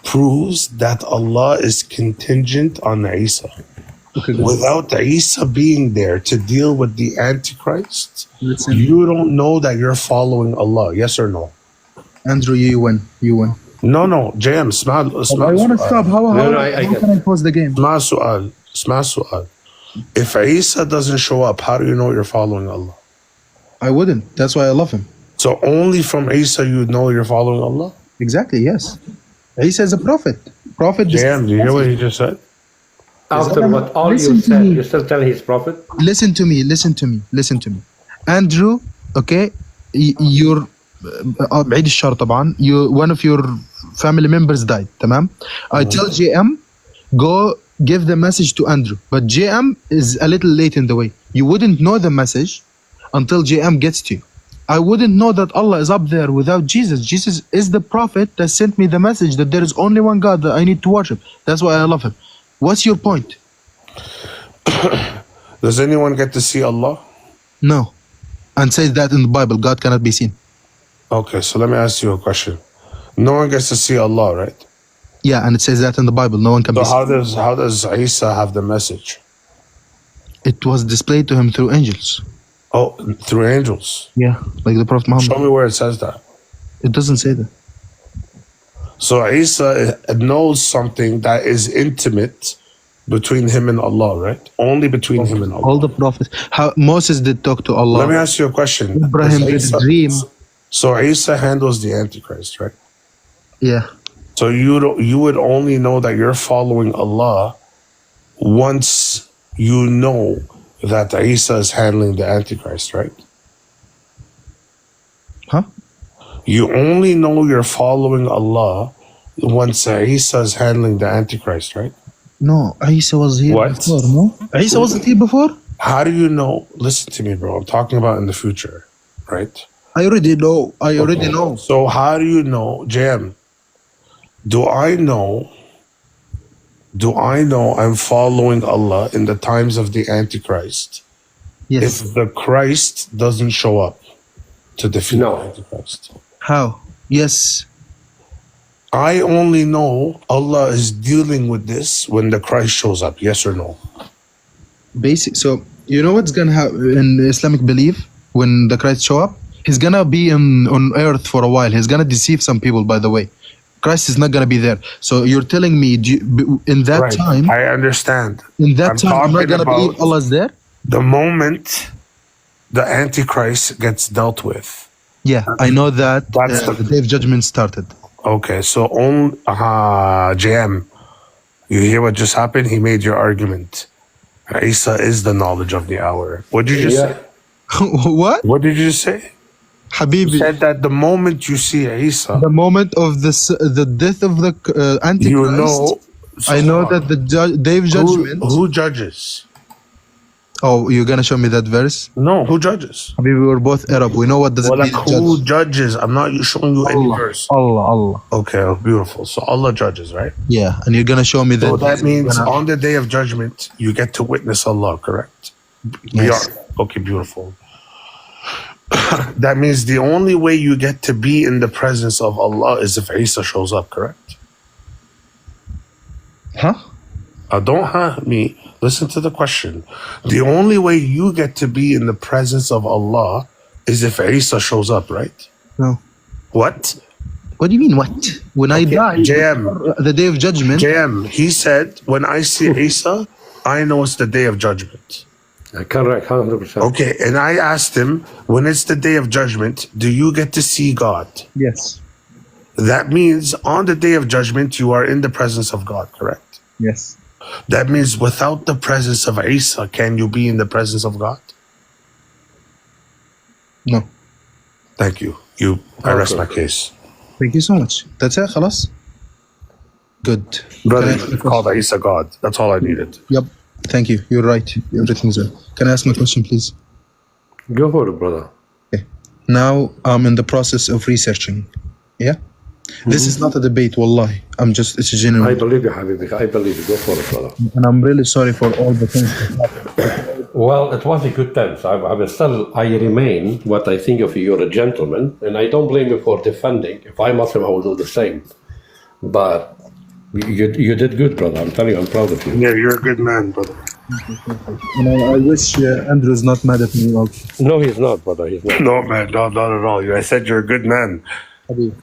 proves that Allah is contingent on Isa. Okay, without Isa being there to deal with the Antichrist, you don't know that you're following Allah. Yes or no? Andrew, you win. No, JM, small. I want to stop. How can I pause the game? Small su'al. If Isa doesn't show up, how do you know you're following Allah? I wouldn't. That's why I love him. So only from Isa you know you're following Allah? Exactly, yes. Isa is a prophet. JM, do you hear what he just said? After what all you said, you still tell he's prophet? Listen to me. Andrew, okay, you're بعيد الشر طبعا. One of your family members died, تمام? I tell JM go give the message to Andrew. But JM is a little late in the way. You wouldn't know the message until JM gets to you. I wouldn't know that Allah is up there without Jesus. Jesus is the prophet that sent me the message that there is only one God that I need to worship. That's why I love him. What's your point? Does anyone get to see Allah? No. And says that in the Bible, God cannot be seen. Okay, so let me ask you a question. No one gets to see Allah, right? Yeah, and it says that in the Bible, no one can So be seen. how does Isa have the message? It was displayed to him through angels. Oh, through angels. Yeah, like the Prophet Muhammad. Show me where it says that. It doesn't say that. So Isa knows something that is intimate between him and Allah, right? Only between him and Allah. All the prophets. How Moses did talk to Allah. Let me ask you a question. Abraham did dream. So Isa handles the Antichrist, right? Yeah. So you would only know that you're following Allah once you know that Isa is handling the Antichrist, right? Huh? You only know you're following Allah once Isa is handling the Antichrist, right? No, Isa was here What? before, no? Isa wasn't here before? How do you know? Listen to me, bro. I'm talking about in the future, right? I already know. I already know. So how do you know, JM? Do I know I'm following Allah in the times of the Antichrist? Yes. If the Christ doesn't show up to defeat No. the Antichrist. How? Yes. I only know Allah is dealing with this when the Christ shows up. Yes or no? Basic. So, you know what's going to happen in Islamic belief when the Christ show up? He's going to be on earth for a while. He's going to deceive some people, by the way. Christ is not going to be there. So you're telling me in that Right. time, I understand. I'm not talking going to about believe Allah's there? the moment the Antichrist gets dealt with. Yeah, I know that That's the day of judgment started. Okay, so JM, you hear what just happened? He made your argument. Isa is the knowledge of the hour. What did you just say? What? What did you just say? Habibi, You said that the moment you see Isa, the moment of the death of the Antichrist, you know. I know that the day of judgment. Who judges? Oh, you're gonna show me that verse? No, who judges? Habibi, we're both Arab. We know what does it Well, mean like, to who judge. judges? I'm not showing you any verse. Allah. Okay, beautiful. So Allah judges, right? Yeah, and you're gonna show me that. So that means You're gonna- on the day of judgment, you get to witness Allah, correct? Yes. Okay, beautiful. That means the only way you get to be in the presence of Allah is if Isa shows up, correct? Huh? Don't me. Listen to the question. The only way you get to be in the presence of Allah is if Isa shows up, right? No. What? What do you mean, what? When I die, JM. the day of judgment. JM, he said, when I see Isa, I know it's the day of judgment. Correct, 100%. Okay, and I asked him, when it's the day of judgment, do you get to see God? Yes. That means on the day of judgment, you are in the presence of God, correct? Yes. That means without the presence of Isa, can you be in the presence of God? No. Thank you. I rest my case. Thank you so much. That's it, خلاص? Good. Brother, Can I ask you called Isa God. That's all I needed. Yep. Thank you. You're right. Everything's right. Can I ask my question, please? Go for it, brother. Okay. Now I'm in the process of researching. Yeah? This is not a debate, wallahi. It's a genuine. I believe you, Habibi. I believe you. Go for it, brother. And I'm really sorry for all the things that happened. Well, it was a good time. So I remain what I think of you. You're a gentleman, and I don't blame you for defending. If I'm Muslim, I will do the same. But you did good, brother. I'm telling you, I'm proud of you. Yeah, you're a good man, brother. And I wish Andrew's not mad at me also. No, he's not, brother. He's not. No, man, not at all. I said you're a good man.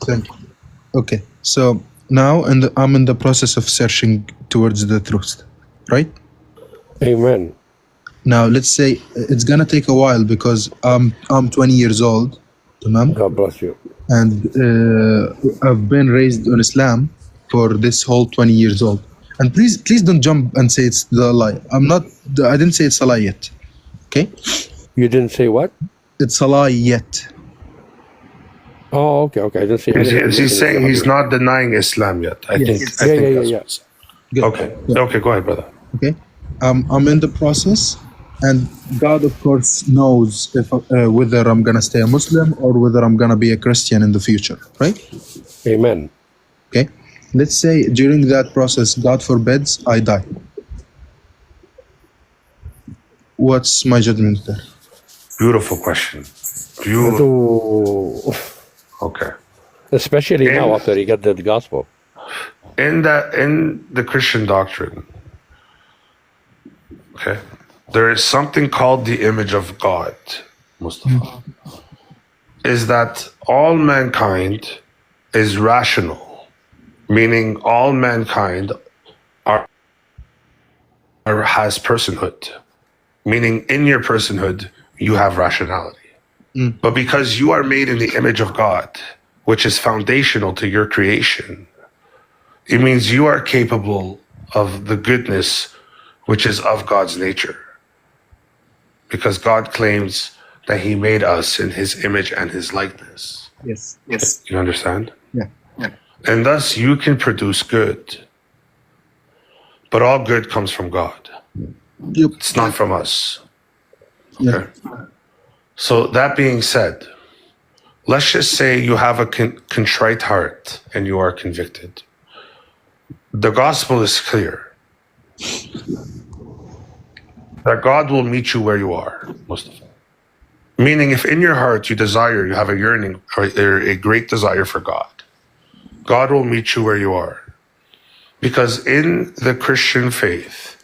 Thank you. Okay, so now I'm in the process of searching towards the truth, right? Amen. Now let's say it's gonna take a while because I'm 20 years old, tamam? God bless you. And I've been raised on Islam for this whole 20 years old. And please don't jump and say it's the lie. I didn't say it's a lie yet. Okay? You didn't say what? It's a lie yet. Oh, okay. I didn't say. He's saying he's not denying Islam yet. I think. Yeah. Okay. Yeah. Okay, go ahead, brother. Okay. I'm in the process, and God, of course, knows if whether I'm gonna stay a Muslim or whether I'm gonna be a Christian in the future, right? Amen. Okay. Let's say during that process, God forbids, I die. What's my judgment there? Beautiful question. Beautiful. Okay. Especially now And- after he got the gospel. In the Christian doctrine, okay, there is something called the image of God, Mustafa. Is that all mankind is rational, meaning all mankind has personhood, meaning in your personhood you have rationality. But because you are made in the image of God, which is foundational to your creation, it means you are capable of the goodness which is of God's nature. Because God claims that he made us in his image and his likeness. Yes. You understand? Yeah. And thus you can produce good. But all good comes from God. Yep. It's not from us. Yeah. Okay. So that being said, let's just say you have a contrite heart and you are convicted. The gospel is clear that God will meet you where you are, Mustafa. Meaning, if in your heart you have a yearning or a great desire for God, God will meet you where you are. Because in the Christian faith,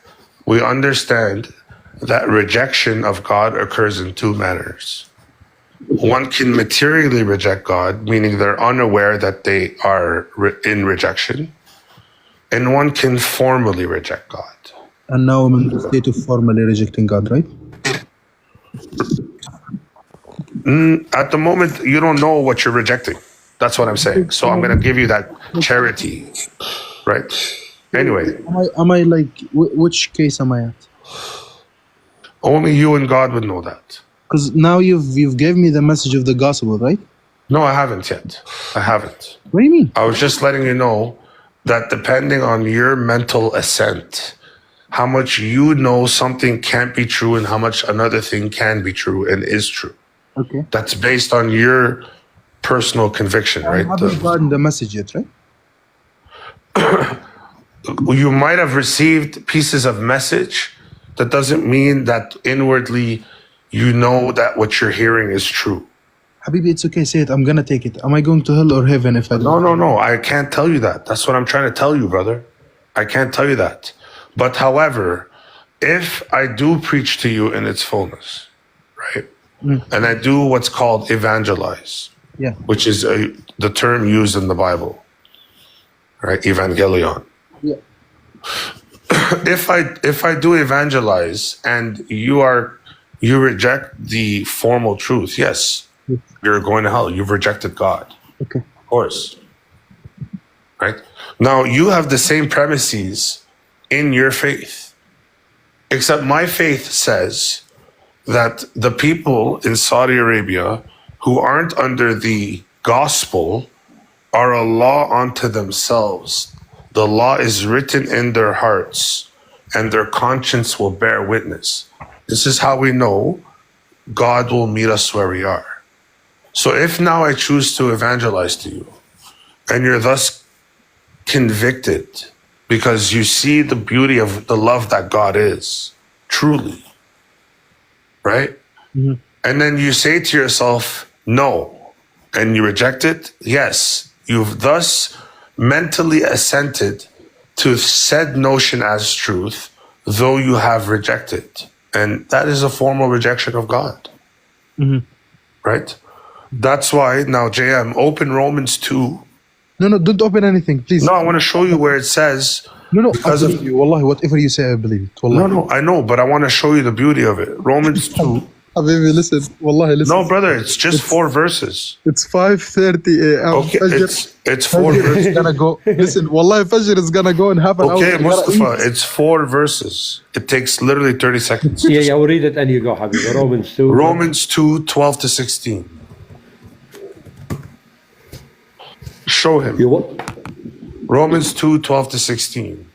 we understand that rejection of God occurs in two manners. One can materially reject God, meaning they're unaware that they are in rejection, and one can formally reject God. And now I'm in the state of formally rejecting God, right? At the moment, you don't know what you're rejecting. That's what I'm saying. So I'm going to give you that charity, right? Anyway, Am I like which case am I at? only you and God would know that. Because now you've gave me the message of the gospel, right? No, I haven't yet. I haven't. What do you mean? I was just letting you know that depending on your mental assent, how much you know something can't be true and how much another thing can be true and is true. Okay. That's based on your personal conviction, right? I haven't gotten the message yet, right? You might have received pieces of message. That doesn't mean that inwardly you know that what you're hearing is true. Habibi, it's okay. Say it. I'm gonna take it. Am I going to hell or heaven if I don't? No. I can't tell you that. That's what I'm trying to tell you, brother. I can't tell you that. But however, if I do preach to you in its fullness, right? And I do what's called evangelize, Yeah. which is the term used in the Bible, right? Evangelion. Yeah. If I do evangelize and you reject the formal truth, yes, you're going to hell. You've rejected God. Okay. Of course. Right? Now you have the same premises in your faith. Except my faith says that the people in Saudi Arabia who aren't under the gospel are a law unto themselves. The law is written in their hearts, and their conscience will bear witness. This is how we know God will meet us where we are. So if now I choose to evangelize to you, and you're thus convicted because you see the beauty of the love that God is, truly, right? Mm-hmm. And then you say to yourself, no, and you reject it, yes, you've thus mentally assented to said notion as truth, though you have rejected. And that is a formal rejection of God. Mm-hmm. Right? That's why now, JM, open Romans 2. No, don't open anything, please. No, I want to show you where it says. No, because I believe you. Wallahi, whatever you say, I believe it. Wallahi. No, I know, but I want to show you the beauty of it. Romans 2. Habibi, listen. Wallahi, listen. No, brother, it's just 4 verses. It's 5:30 a.m. Okay, Fajr. it's 4 Fajr verses. is gonna go. Listen, Wallahi, Fajr is gonna go in half an hour. Okay, I gotta Mustafa, eat. it's 4 verses. It takes literally 30 seconds. Yeah, we'll read it and you go, Habib. Romans 2. Romans 2, 12 to 16. Show him. You what? Romans 2, 12 to 16.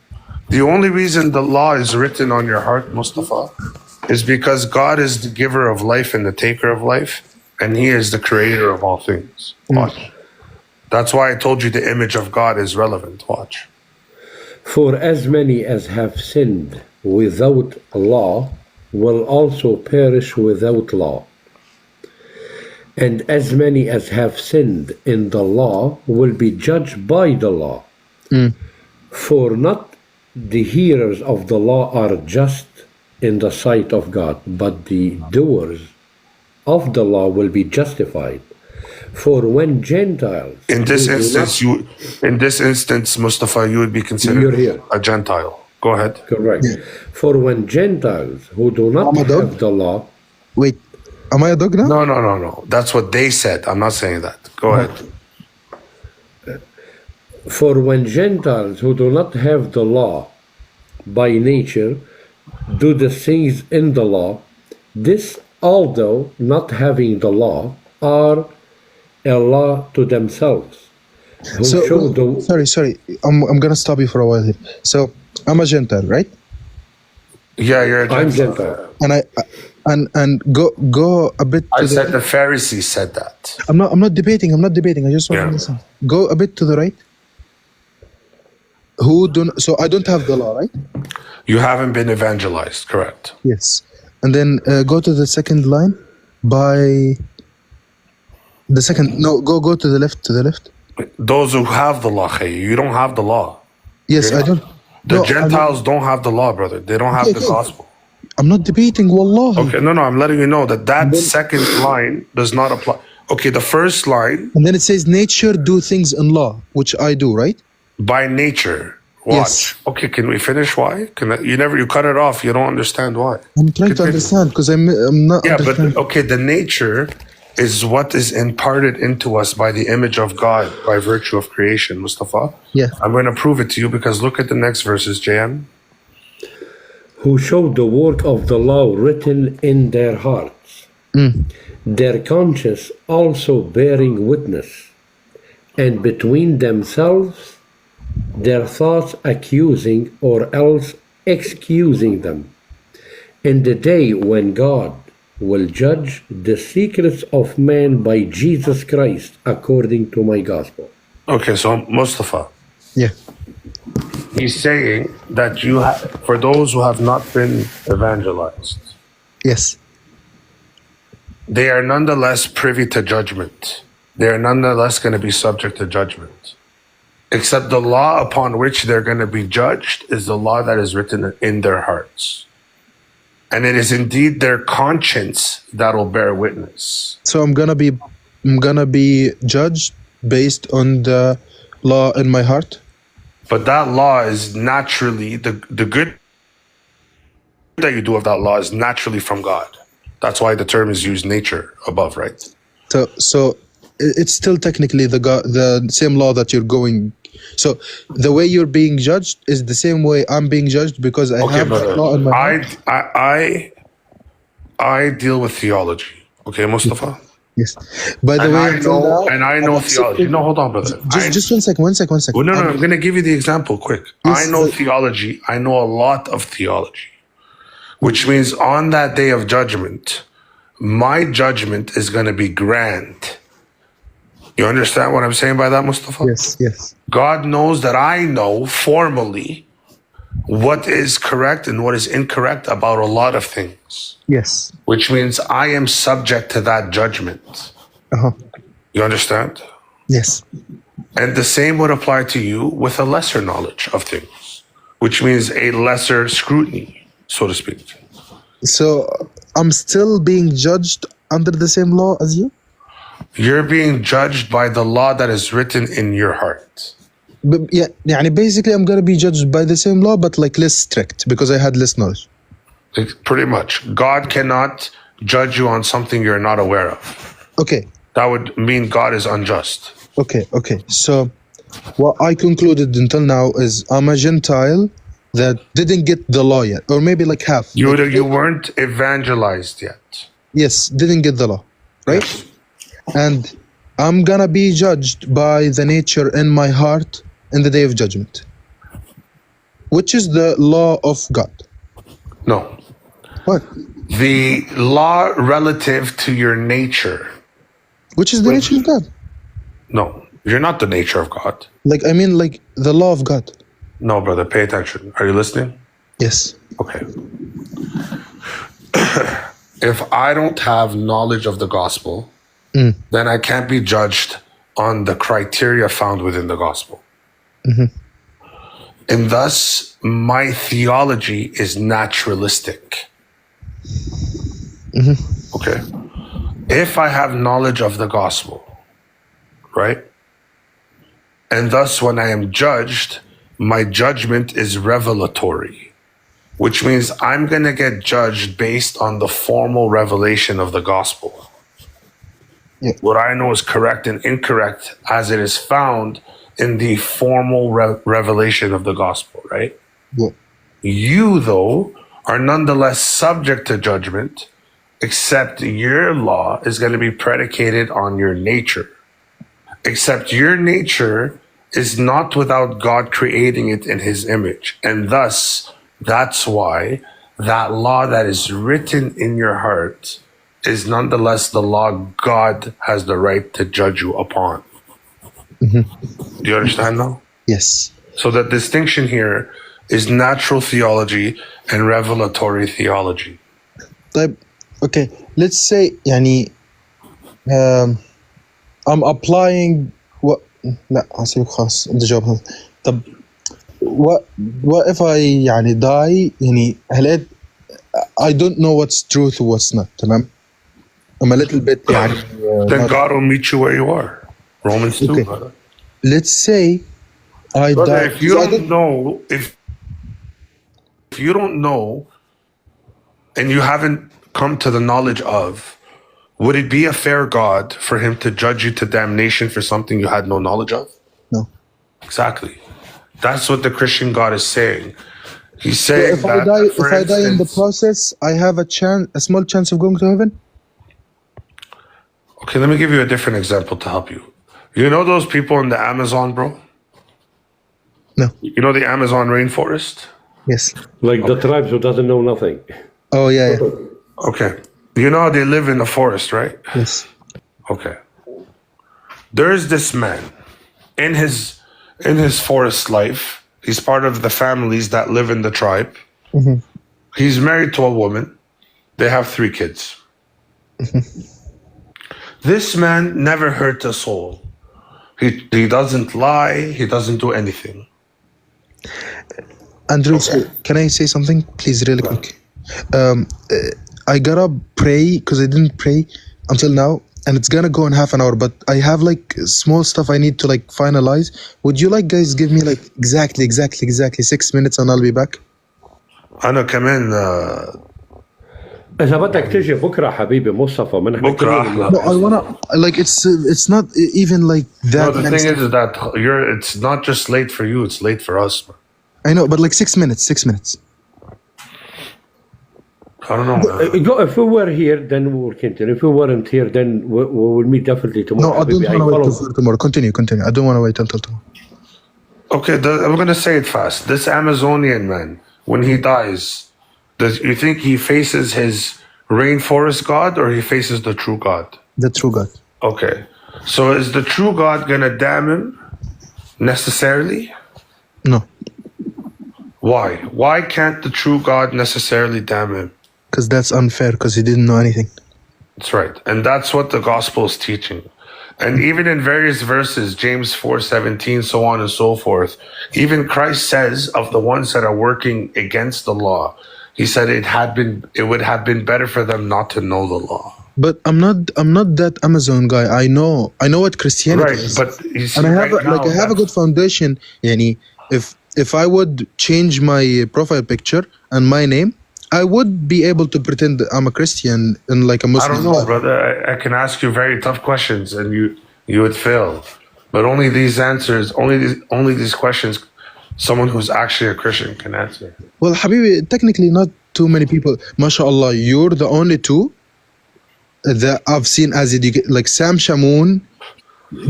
The only reason the law is written on your heart, Mustafa, is because God is the giver of life and the taker of life, and He is the creator of all things. Watch. That's why I told you the image of God is relevant. Watch. For as many as have sinned without law will also perish without law. And as many as have sinned in the law will be judged by the law. For not the hearers of the law are just in the sight of God, but the doers of the law will be justified. For when Gentiles in this instance, Mustafa, you would be considered a Gentile. Go ahead. Correct. Yeah. For when Gentiles who do not have the law. Wait, am I a dog now? No. That's what they said. I'm not saying that. Go ahead. For when Gentiles who do not have the law by nature do the things in the law, this, although not having the law, are a law to themselves. Sorry. I'm gonna stop you for a while here. So I'm a Gentile, right? Yeah, you're a Gentile. I'm Gentile. And go a bit. I said the Pharisees said that. I'm not debating. I just want to listen. Go a bit to the right. So I don't have the law, right? You haven't been evangelized, correct? Yes. And then go to the second line by the second. No, go to the left. To the left. Those who have the law, you don't have the law. Yes, I don't. The Gentiles don't have the law, brother. They don't have the gospel. I'm not debating, wallah. Okay, no, I'm letting you know that second line does not apply. Okay, the first line. And then it says, nature do things in law, which I do, right? By nature. Watch. Yes. Okay, can we finish why? You cut it off. You don't understand why. I'm trying to understand because I'm not. Yeah, but okay, the nature is what is imparted into us by the image of God by virtue of creation, Mustafa. Yeah. I'm going to prove it to you because look at the next verses, JM. Who show the work of the law written in their hearts, their conscience also bearing witness, and between themselves their thoughts accusing or else excusing them, in the day when God will judge the secrets of man by Jesus Christ according to my gospel. Okay, so Mustafa. Yeah. He's saying that for those who have not been evangelized. Yes. They are nonetheless privy to judgment. They are nonetheless going to be subject to judgment. Except the law upon which they're going to be judged is the law that is written in their hearts. And it is indeed their conscience that will bear witness. So I'm gonna be judged based on the law in my heart. But that law is naturally the good that you do of that law is naturally from God. That's why the term is used nature above, right? So it's still technically the same law that you're going. So the way you're being judged is the same way I'm being judged because I have that law in my heart. I deal with theology. Okay, Mustafa? Yes. By the way, I know theology. No, hold on, brother. Just one second. Well, no, I'm going to give you the example quick. Yes, I know theology. I know a lot of theology, which means on that day of judgment, my judgment is going to be grand. You understand what I'm saying by that, Mustafa? Yes. God knows that I know formally what is correct and what is incorrect about a lot of things. Yes. Which means I am subject to that judgment. You understand? Yes. And the same would apply to you with a lesser knowledge of things, which means a lesser scrutiny, so to speak. So I'm still being judged under the same law as you? You're being judged by the law that is written in your heart. But basically I'm going to be judged by the same law, but like less strict because I had less knowledge. Pretty much. God cannot judge you on something you're not aware of. Okay. That would mean God is unjust. Okay. So what I concluded until now is I'm a Gentile that didn't get the law yet, or maybe like half. You weren't evangelized yet. Yes, didn't get the law, right? Yes. And I'm gonna be judged by the nature in my heart in the day of judgment. which is the law of God? No. What? The law relative to your nature. Which is the nature of God? No, you're not the nature of God. Like, I mean, like the law of God. No, brother, pay attention. Are you listening? Yes. Okay. If I don't have knowledge of the gospel, then I can't be judged on the criteria found within the gospel. And thus, my theology is naturalistic. Okay. If I have knowledge of the gospel, right? And thus, when I am judged, my judgment is revelatory, which means I'm going to get judged based on the formal revelation of the gospel. Yeah. What I know is correct and incorrect as it is found in the formal revelation of the gospel, right? Yeah. You, though, are nonetheless subject to judgment, except your law is going to be predicated on your nature. Except your nature is not without God creating it in his image. And thus, that's why that law that is written in your heart is nonetheless the law God has the right to judge you upon. Do you understand now? Yes. So the distinction here is natural theology and revelatory theology. Okay, let's say يعني I'm applying what لا هسيبك خلاص انت جاوب. طب what if I يعني die يعني هلاقي I don't know what's truth and what's not. تمام. I'm a little bit يعني Then God will meet you where you are. Romans 2. Okay. Brother. Let's say I Brother, die. if you don't know, if you don't know and you haven't come to the knowledge of, would it be a fair God for him to judge you to damnation for something you had no knowledge of? No. Exactly. That's what the Christian God is saying. He's saying If I die in the instance, process, I have a small chance of going to heaven. okay, let me give you a different example to help you. You know those people in the Amazon, bro? No. You know the Amazon rainforest? Yes. Like the tribes who doesn't know nothing. Oh yeah. Okay. You know how they live in the forest, right? Yes. Okay. There's this man in his forest life. He's part of the families that live in the tribe. He's married to a woman. They have 3 kids. This man never hurt a soul. He doesn't lie. He doesn't do anything. Andrew, can I say something, please, really quick? I gotta pray because I didn't pray until now, and it's gonna go in half an hour. But I have like small stuff I need to like finalize. Would you like guys give me like exactly 6 minutes and I'll be back? أنا كمان إذا بدك تيجي بكرة حبيبي مصطفى من بكرة أحلى. No, I wanna like it's not even like that. No, the thing is that it's not just late for you; it's late for us. I know, but like 6 minutes. 6 minutes. I don't know. If we were here, then we will continue. If we weren't here, then we will meet definitely tomorrow. No, I don't want to wait until tomorrow. Continue. I don't want to wait until tomorrow. Okay, I'm going to say it fast. This Amazonian man, when he dies, does you think he faces his rainforest God or he faces the true God? The true God. Okay. So is the true God going to damn him necessarily? No. Why? Why can't the true God necessarily damn him? Because that's unfair, because he didn't know anything. That's right. And that's what the gospel is teaching. And even in various verses, James 4:17, so on and so forth, even Christ says of the ones that are working against the law, he said it would have been better for them not to know the law. But I'm not that Amazon guy. I know what Christianity is. But you see, and I have a good foundation. Yani, if I would change my profile picture and my name, I would be able to pretend I'm a Christian and like a Muslim. I don't know, brother. I can ask you very tough questions and you would fail. But only these answers, only these questions, someone who's actually a Christian can answer. Well, Habibi, technically not too many people. MashaAllah, you're the only 2 that I've seen as like Sam Shamoon,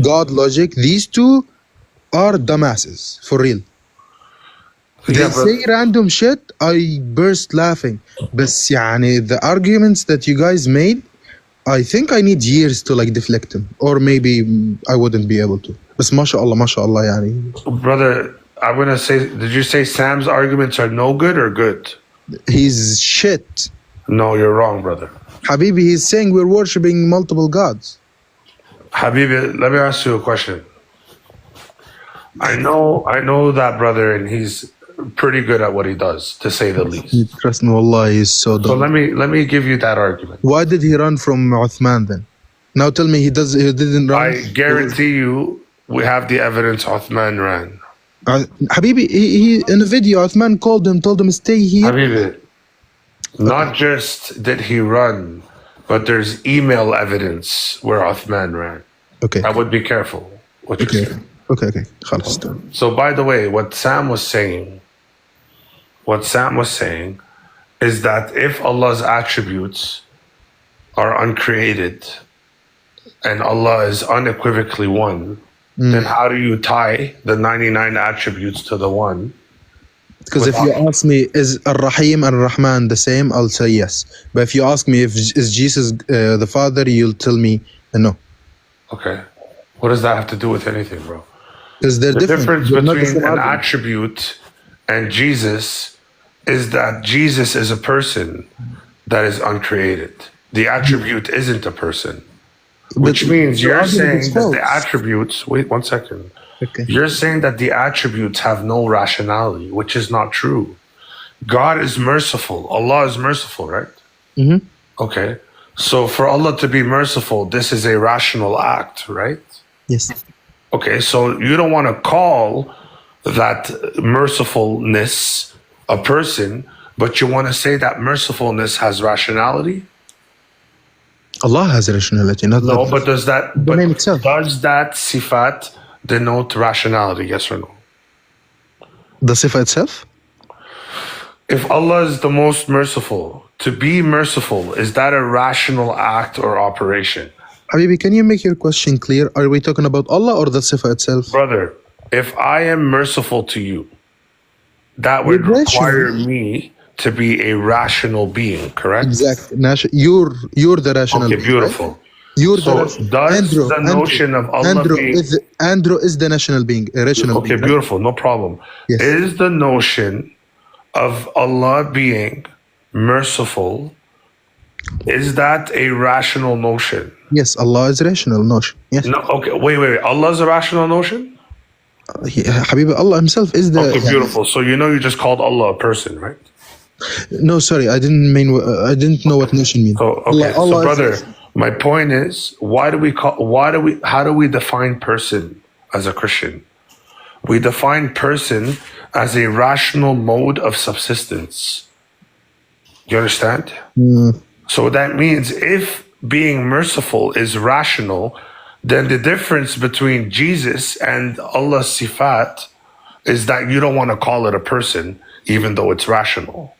God Logic. These 2 are dumbasses, for real. They say random shit, I burst laughing. بس يعني the arguments that you guys made, I think I need years to like deflect them, or maybe I wouldn't be able to. بس ما شاء الله يعني. Brother, I'm gonna say, did you say Sam's arguments are no good or good? He's shit. No, you're wrong, brother. Habibi, he's saying we're worshipping multiple gods. Habibi, let me ask you a question. I know that brother, and he's pretty good at what he does, to say the least. Trust me, wallah, he's so dumb. So let me give you that argument. Why did he run from Uthman then? Now tell me he didn't run. I guarantee you, we have the evidence Uthman ran. Habibi, he in a video, Uthman called him, told him stay here. Habibi, not just did he run, but there's email evidence where Uthman ran. Okay. I would be careful what you're saying. Okay. خلاص. So by the way, what Sam was saying is that if Allah's attributes are uncreated and Allah is unequivocally one, then how do you tie the 99 attributes to the one? Because if you ask me, is Ar-Rahim and Ar-Rahman the same, I'll say yes. But if you ask me if is Jesus the Father, you'll tell me no. Okay. What does that have to do with anything, bro? Because the difference between an attribute and Jesus is that Jesus is a person that is uncreated. The attribute isn't a person. Which means you're saying that the attributes, wait 1 second. Okay. You're saying that the attributes have no rationality, which is not true. God is merciful. Allah is merciful, right? Mm-hmm. Okay. So for Allah to be merciful, this is a rational act, right? Yes. Okay, so you don't want to call that mercifulness a person, but you want to say that mercifulness has rationality? Allah has rationality, not no. But does that name itself. Does that sifat denote rationality? Yes or no? The sifa itself? If Allah is the most merciful, to be merciful, is that a rational act or operation? Habibi, can you make your question clear? Are we talking about Allah or the sifa itself? Brother, if I am merciful to you, that would require me to be a rational being, correct? Exactly. You're the rational being. Okay, beautiful. Right? You're so does the notion of Allah being... Andrew is the national being, a rational being. Okay, beautiful, no problem. Yes. Is the notion of Allah being merciful, is that a rational notion? Yes, Allah is a rational notion. Yes. No, okay, wait. Allah is a rational notion? Habibi, Allah himself is the... Okay, beautiful. So you just called Allah a person, right? No, sorry, I didn't know what notion means. So, okay, Allah brother, my point is, how do we define person as a Christian? We define person as a rational mode of subsistence. Do you understand? So that means if being merciful is rational, then the difference between Jesus and Allah's sifat is that you don't want to call it a person, even though it's rational.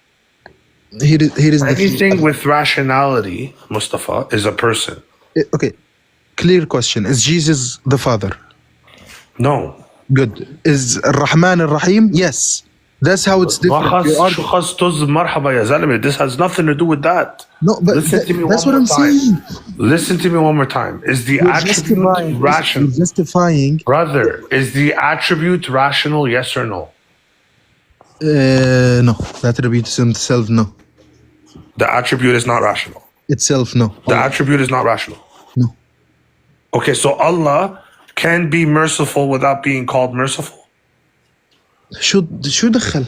Here is anything with rationality, Mustafa, is a person. Okay, clear question. Is Jesus the Father? No. Good. Is Rahman Ar-Rahim? Yes. That's how it's different. This has nothing to do with that. No, but that's what I'm saying. Listen to me one more time. Is the attribute rational? Justifying. Brother, is the attribute rational, yes or no? No. The attribute itself, no. The attribute is not rational. Itself, no. The attribute is not rational. No. Okay, so Allah can be merciful without being called merciful? شو دخل?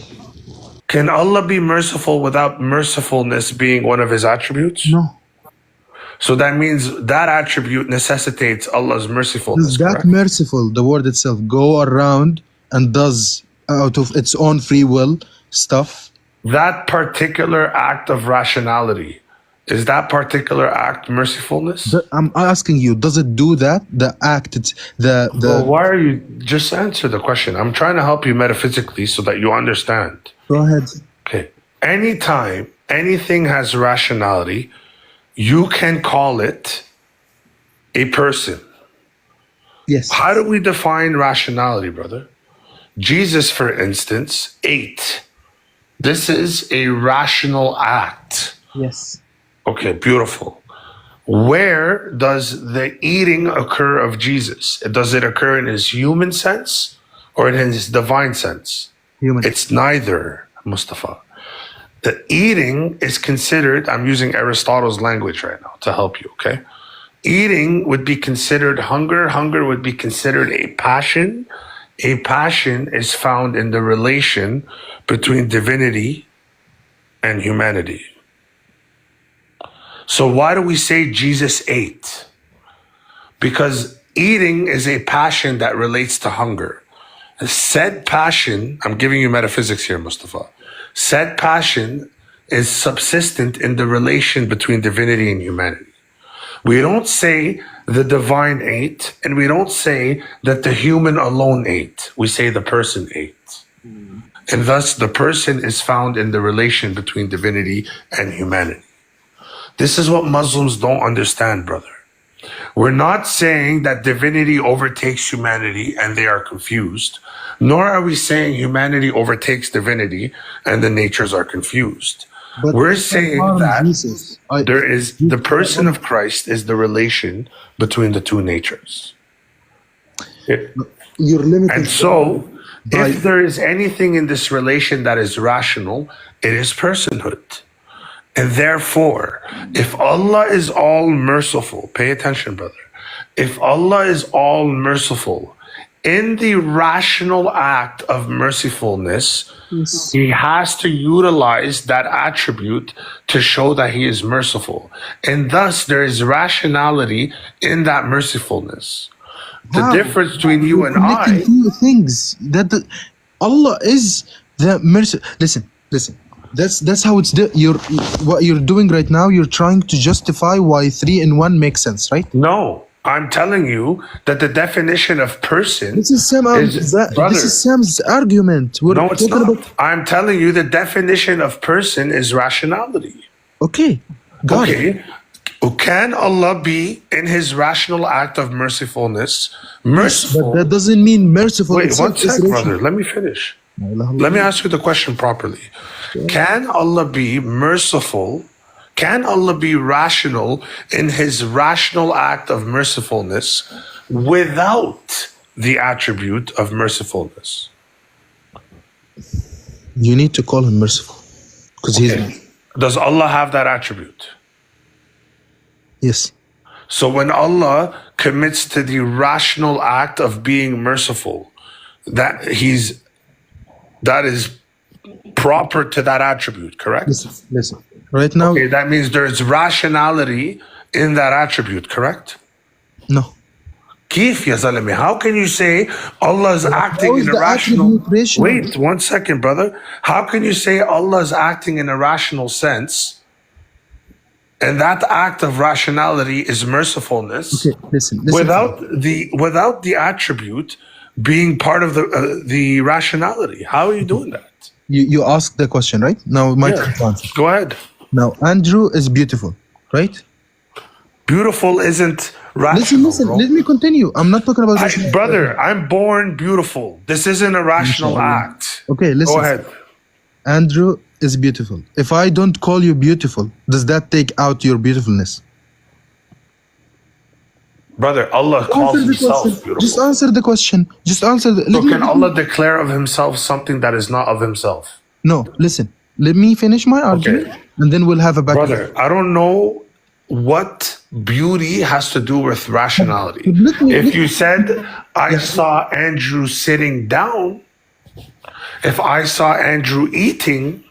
Can Allah be merciful without mercifulness being one of his attributes? No. So that means that attribute necessitates Allah's mercifulness. Is that merciful, the word itself, go around and does out of its own free will stuff? That particular act of rationality, is that particular act mercifulness? I'm asking you, does it do that? The act, Well, why are you... Just answer the question. I'm trying to help you metaphysically so that you understand. Go ahead. Okay. Anytime anything has rationality, you can call it a person. Yes. How do we define rationality, brother? Jesus, for instance, ate. This is a rational act. Yes. Okay, beautiful. Where does the eating occur of Jesus? Does it occur in his human sense or in his divine sense? Human. It's neither, Mustafa. The eating is considered, I'm using Aristotle's language right now to help you, okay? Eating would be considered hunger. Hunger would be considered a passion. A passion is found in the relation between divinity and humanity. So why do we say Jesus ate? Because eating is a passion that relates to hunger. Said passion, I'm giving you metaphysics here, Mustafa. Said passion is subsistent in the relation between divinity and humanity. We don't say the divine ate, and we don't say that the human alone ate. We say the person ate. And thus the person is found in the relation between divinity and humanity. This is what Muslims don't understand, brother. We're not saying that divinity overtakes humanity and they are confused, nor are we saying humanity overtakes divinity and the natures are confused. But we're saying that there is the person of Christ is the relation between the two natures. You're limited. And so, if there is anything in this relation that is rational, it is personhood. And therefore, if Allah is all merciful, pay attention, brother. If Allah is all merciful, in the rational act of mercifulness, Yes. He has to utilize that attribute to show that He is merciful. And thus, there is rationality in that mercifulness. The difference between you and I... Two things. Allah is the mercy. Listen. That's how it's what you're doing right now. You're trying to justify why 3 in 1 makes sense, right? No, I'm telling you that the definition of person This is Sam's argument. No, it's not. I'm telling you the definition of person is rationality. Okay, got it. Can Allah be in His rational act of mercifulness merciful? But that doesn't mean merciful. Wait, one sec, brother. Let me finish. Let me ask you the question properly. Can Allah be merciful? Can Allah be rational in His rational act of mercifulness without the attribute of mercifulness? You need to call Him merciful. Does Allah have that attribute? Yes. So when Allah commits to the rational act of being merciful, that is proper to that attribute, correct? Listen. Right now, okay, that means there's rationality in that attribute, correct? No. Kif ya zalimi? How can you say Allah is acting in a rational... Wait, 1 second, brother. How can you say Allah is acting in a rational sense, and that act of rationality is mercifulness? Okay, listen. Without the attribute being part of the rationality. How are you doing that? You asked the question, right? Now my answer. Go ahead. Now Andrew is beautiful, right? Beautiful isn't rational. Listen. Bro. Let me continue. I'm not talking about brother. I'm born beautiful. This isn't a rational act. Okay, listen. Go ahead. Andrew is beautiful. If I don't call you beautiful, does that take out your beautifulness? Brother, Allah calls Himself beautiful. Just answer the question. So can Allah declare of Himself something that is not of Himself? No, listen. Let me finish my argument, and then we'll have a back. Brother, I don't know what beauty has to do with rationality. If you said, I saw Andrew sitting down, if I saw Andrew eating,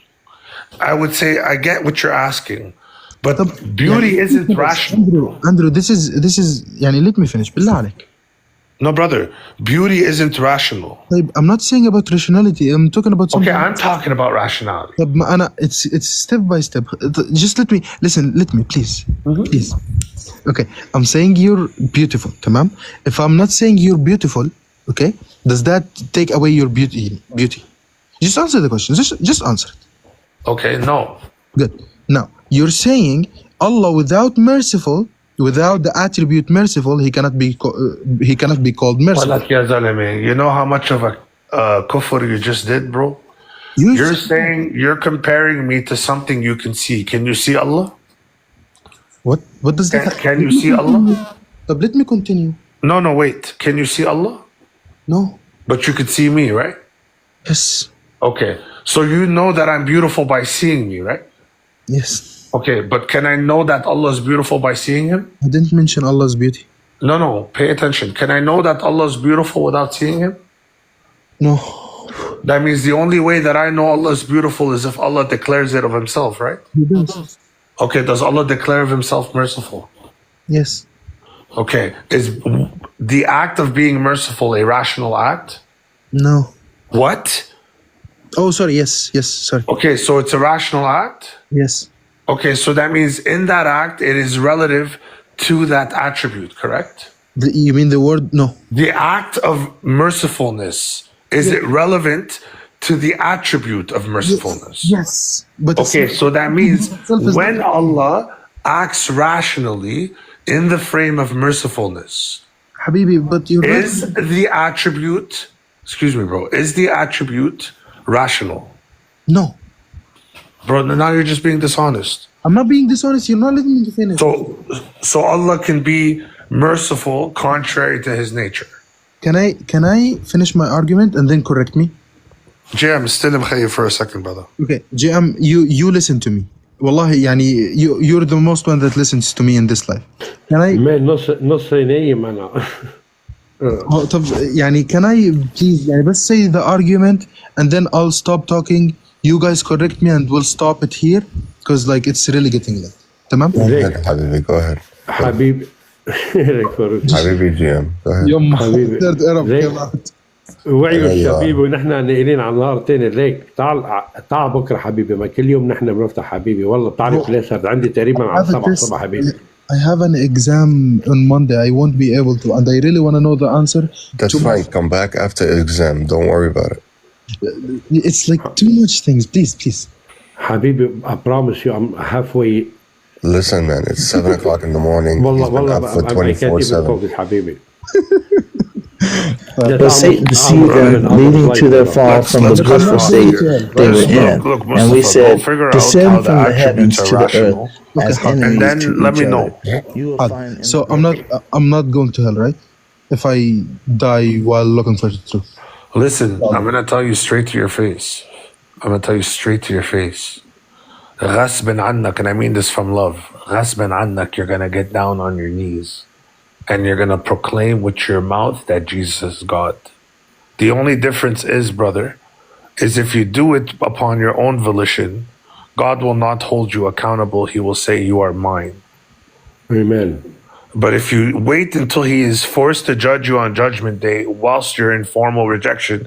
I would say, I get what you're asking. But beauty isn't rational. Andrew, this is let me finish. Billah عليك. No, brother, beauty isn't rational. I'm not saying about rationality. I'm talking about something. Okay, I'm talking about rationality. It's step by step. Just let me listen. Let me, please. Please. Okay, I'm saying you're beautiful, tamam? If I'm not saying you're beautiful, okay, does that take away your beauty? Just answer the question. Just answer it. Okay, no. Good. Now, you're saying Allah without the attribute merciful, he cannot be called merciful. You know how much of a kufr you just did, bro? You're saying you're comparing me to something you can see. Can you see Allah? What does that? Can you see Allah? But let me continue. No, wait. Can you see Allah? No. But you could see me, right? Yes. Okay. So you know that I'm beautiful by seeing me, right? Yes. Okay, but can I know that Allah is beautiful by seeing Him? I didn't mention Allah's beauty. No. Pay attention. Can I know that Allah is beautiful without seeing Him? No. That means the only way that I know Allah is beautiful is if Allah declares it of Himself, right? He does. Okay, does Allah declare of Himself merciful? Yes. Okay, is the act of being merciful a rational act? No. What? Oh, sorry. Yes. Sorry. Okay, so it's a rational act? Yes. Okay, so that means in that act, it is relative to that attribute, correct? You mean the word? No. The act of mercifulness, is it relevant to the attribute of mercifulness? Yes. But Okay, so that means when Allah acts rationally in the frame of mercifulness, Habibi, but you're is the attribute, excuse me, bro, is the attribute rational? No. Bro, now you're just being dishonest. I'm not being dishonest. You're not letting me to finish. So Allah can be merciful contrary to His nature. Can I finish my argument and then correct me? JM, still mkhayif for a second, brother. Okay, JM, you listen to me. Wallahi, يعني you're the most one that listens to me in this life. Can I? Man, نص نايم أنا. طب يعني can I please يعني بس say the argument and then I'll stop talking. You guys correct me and we'll stop it here because like it's really getting late. تمام؟ Go ahead, Habibi. Go ahead. حبيبي. Habibi GM. Go ahead. يوم حبيبي. third Arab came out. وعيوا أيوة. حبيبي ونحن ناقلين على نهار تاني ليك تعال بكره حبيبي ما كل يوم نحن بنفتح حبيبي والله بتعرف ليه صار عندي تقريبا على 7 الصبح حبيبي. I have an exam on Monday. I won't be able to, and I really want to know the answer. That's fine. Come back after exam. Don't worry about it. It's like too much things. Please. حبيبي I promise you I'm halfway. Listen, man. It's 7 o'clock in the morning. He's been up for I can't even 24/7. focus حبيبي. But Satan deceived them, leading to their fall from the blissful state they were in. Look, And we Mustafa, said, go figure out descend how the from the heavens attributes to are the earth rational. as Okay, enemies and then to let each me know. other. You will find in So the I'm not going to hell, right? If I die while looking for the truth. Listen, I'm going to tell you straight to your face. I'm going to tell you straight to your face. غصب عنك, and I mean this from love. غصب عنك, you're going to get down on your knees and you're going to proclaim with your mouth that Jesus is God. The only difference is, brother, is if you do it upon your own volition, God will not hold you accountable. He will say, you are mine. Amen. But if you wait until He is forced to judge you on Judgment Day whilst you're in formal rejection,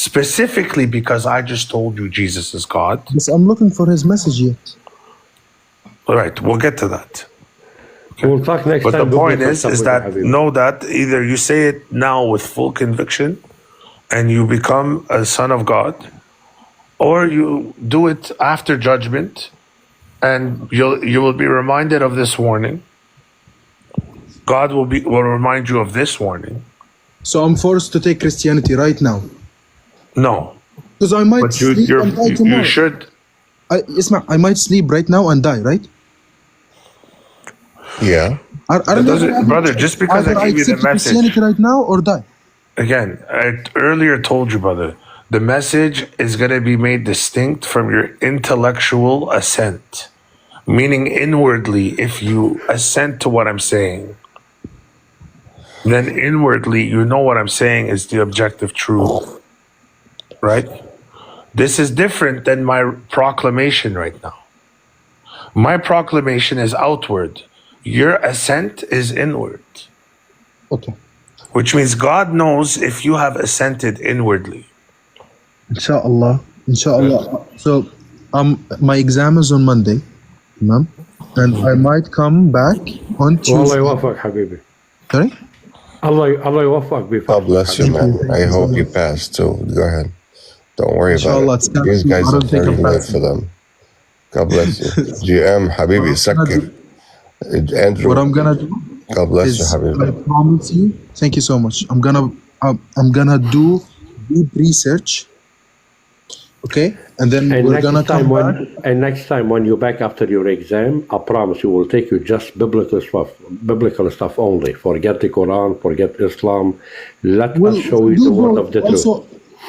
specifically because I just told you Jesus is God. Yes, I'm looking for His message yet. All right, we'll get to that. We'll talk next But time. the point is that حبيبي. know that either you say it now with full conviction and you become a son of God, or you do it after judgment and you will be reminded of this warning. God will remind you of this warning. So I'm forced to take Christianity right now. No, Because I might but sleep and die you tomorrow. should. I might sleep right now and die, right? Yeah. I don't know. Brother, just because I gave you the accept message. Christianity right now or die. Again, I earlier told you, brother, the message is going to be made distinct from your intellectual assent. Meaning inwardly, if you assent to what I'm saying, then inwardly you know what I'm saying is the objective truth. Right? This is different than my proclamation right now. My proclamation is outward. Your assent is inward. Okay. Which means God knows if you have assented inwardly. Inshallah. So my exam is on Monday, Imam, and I might come back on والله Tuesday. يوفقك حبيبي. Sorry? الله يوفقك بفضل. God bless you, man. I hope you pass too. Go ahead. Don't worry Inshallah, about it's it. not- These guys I are don't think very I'm good passing. for them. God bless you. GM, Habibi, Sakir. Andrew, What I'm gonna do God bless you, is, I Habibi. promise you. Thank you so much. I'm gonna do deep research. Okay, and then we're gonna come back. And next time when you're back after your exam, I promise you will take you just biblical stuff only. Forget the Quran, forget Islam. Let us show you the word of the truth.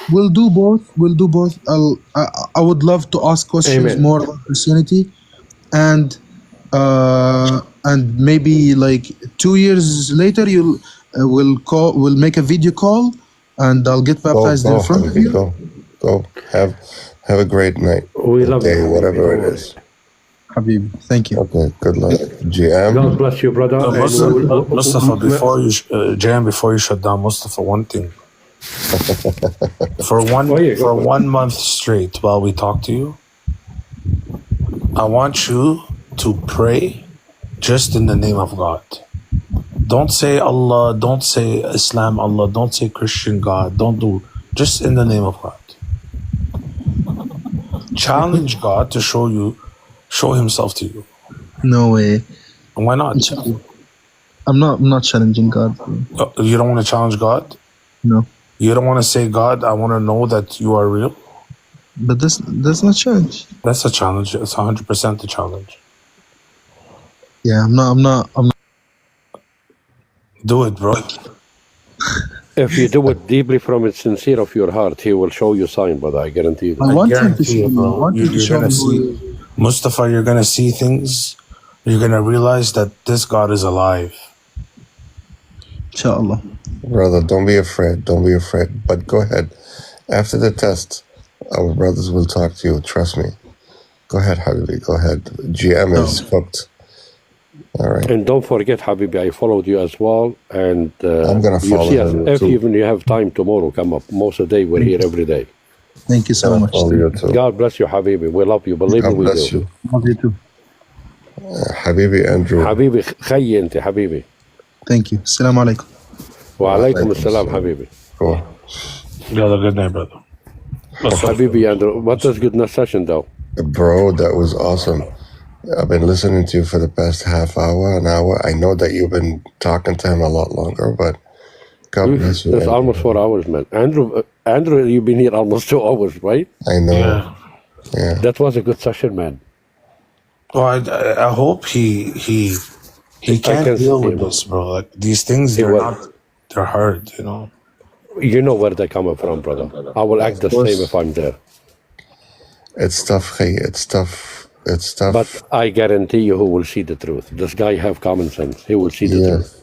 We'll do both. I would love to ask questions Amen. more about Christianity, and maybe like 2 years later, we'll make a video call, and I'll get baptized in front of you. Go. Have a great night. We love day, you. whatever it is. Habibi, thank you. Okay, good luck. GM. God bless you, brother. Mustafa, before you shut down, Mustafa, one thing. For 1 month straight while we talk to you, I want you to pray just in the name of God. Don't say Allah, don't say Islam Allah, don't say Christian God, just in the name of God. Challenge God to show himself to you. No way. Why not? I'm not challenging God. You don't want to challenge God? No. You don't want to say, God, I want to know that you are real? But that's not challenge. That's a challenge. It's 100% a challenge. Yeah, I'm not. Do it, bro. If you do it deeply from the sincere of your heart, he will show you sign, brother. I guarantee you. I want him to show you, me. bro. I want you to show me. Mustafa, you're going to see things. You're going to realize that this God is alive. Inshallah. Brother, don't be afraid. Don't be afraid. But go ahead. After the test, our brothers will talk to you. Trust me. Go ahead, Habibi. Go ahead. GM is cooked. All right. And don't forget, Habibi, I followed you as well. And I'm going to follow you if too. even you have time tomorrow, come up. Most of the day, we're here every day. Thank you so much. You too. God bless you, Habibi. We love you. Believe me, God we bless do. you. Love you too. Habibi Andrew. Habibi, خي انت حبيبي. Thank you. Assalamu alaikum. وعليكم السلام حبيبي. Cool. You have a good night, brother. Habibi, Andrew, what was good session though? Bro, that was awesome. I've been listening to you for the past half hour, an hour. I know that you've been talking to him a lot longer, but God bless you. That's almost 4 hours, man. Andrew, you've been here almost 2 hours, right? I know. Yeah. That was a good session, man. Well, I hope he can't deal with this, bro. Like these things, they're hard, you know. You know where they're coming from, brother. I will act the same if I'm there. It's tough, hey. It's tough. It's tough. But I guarantee you who will see the truth. This guy have common sense. He will see the truth.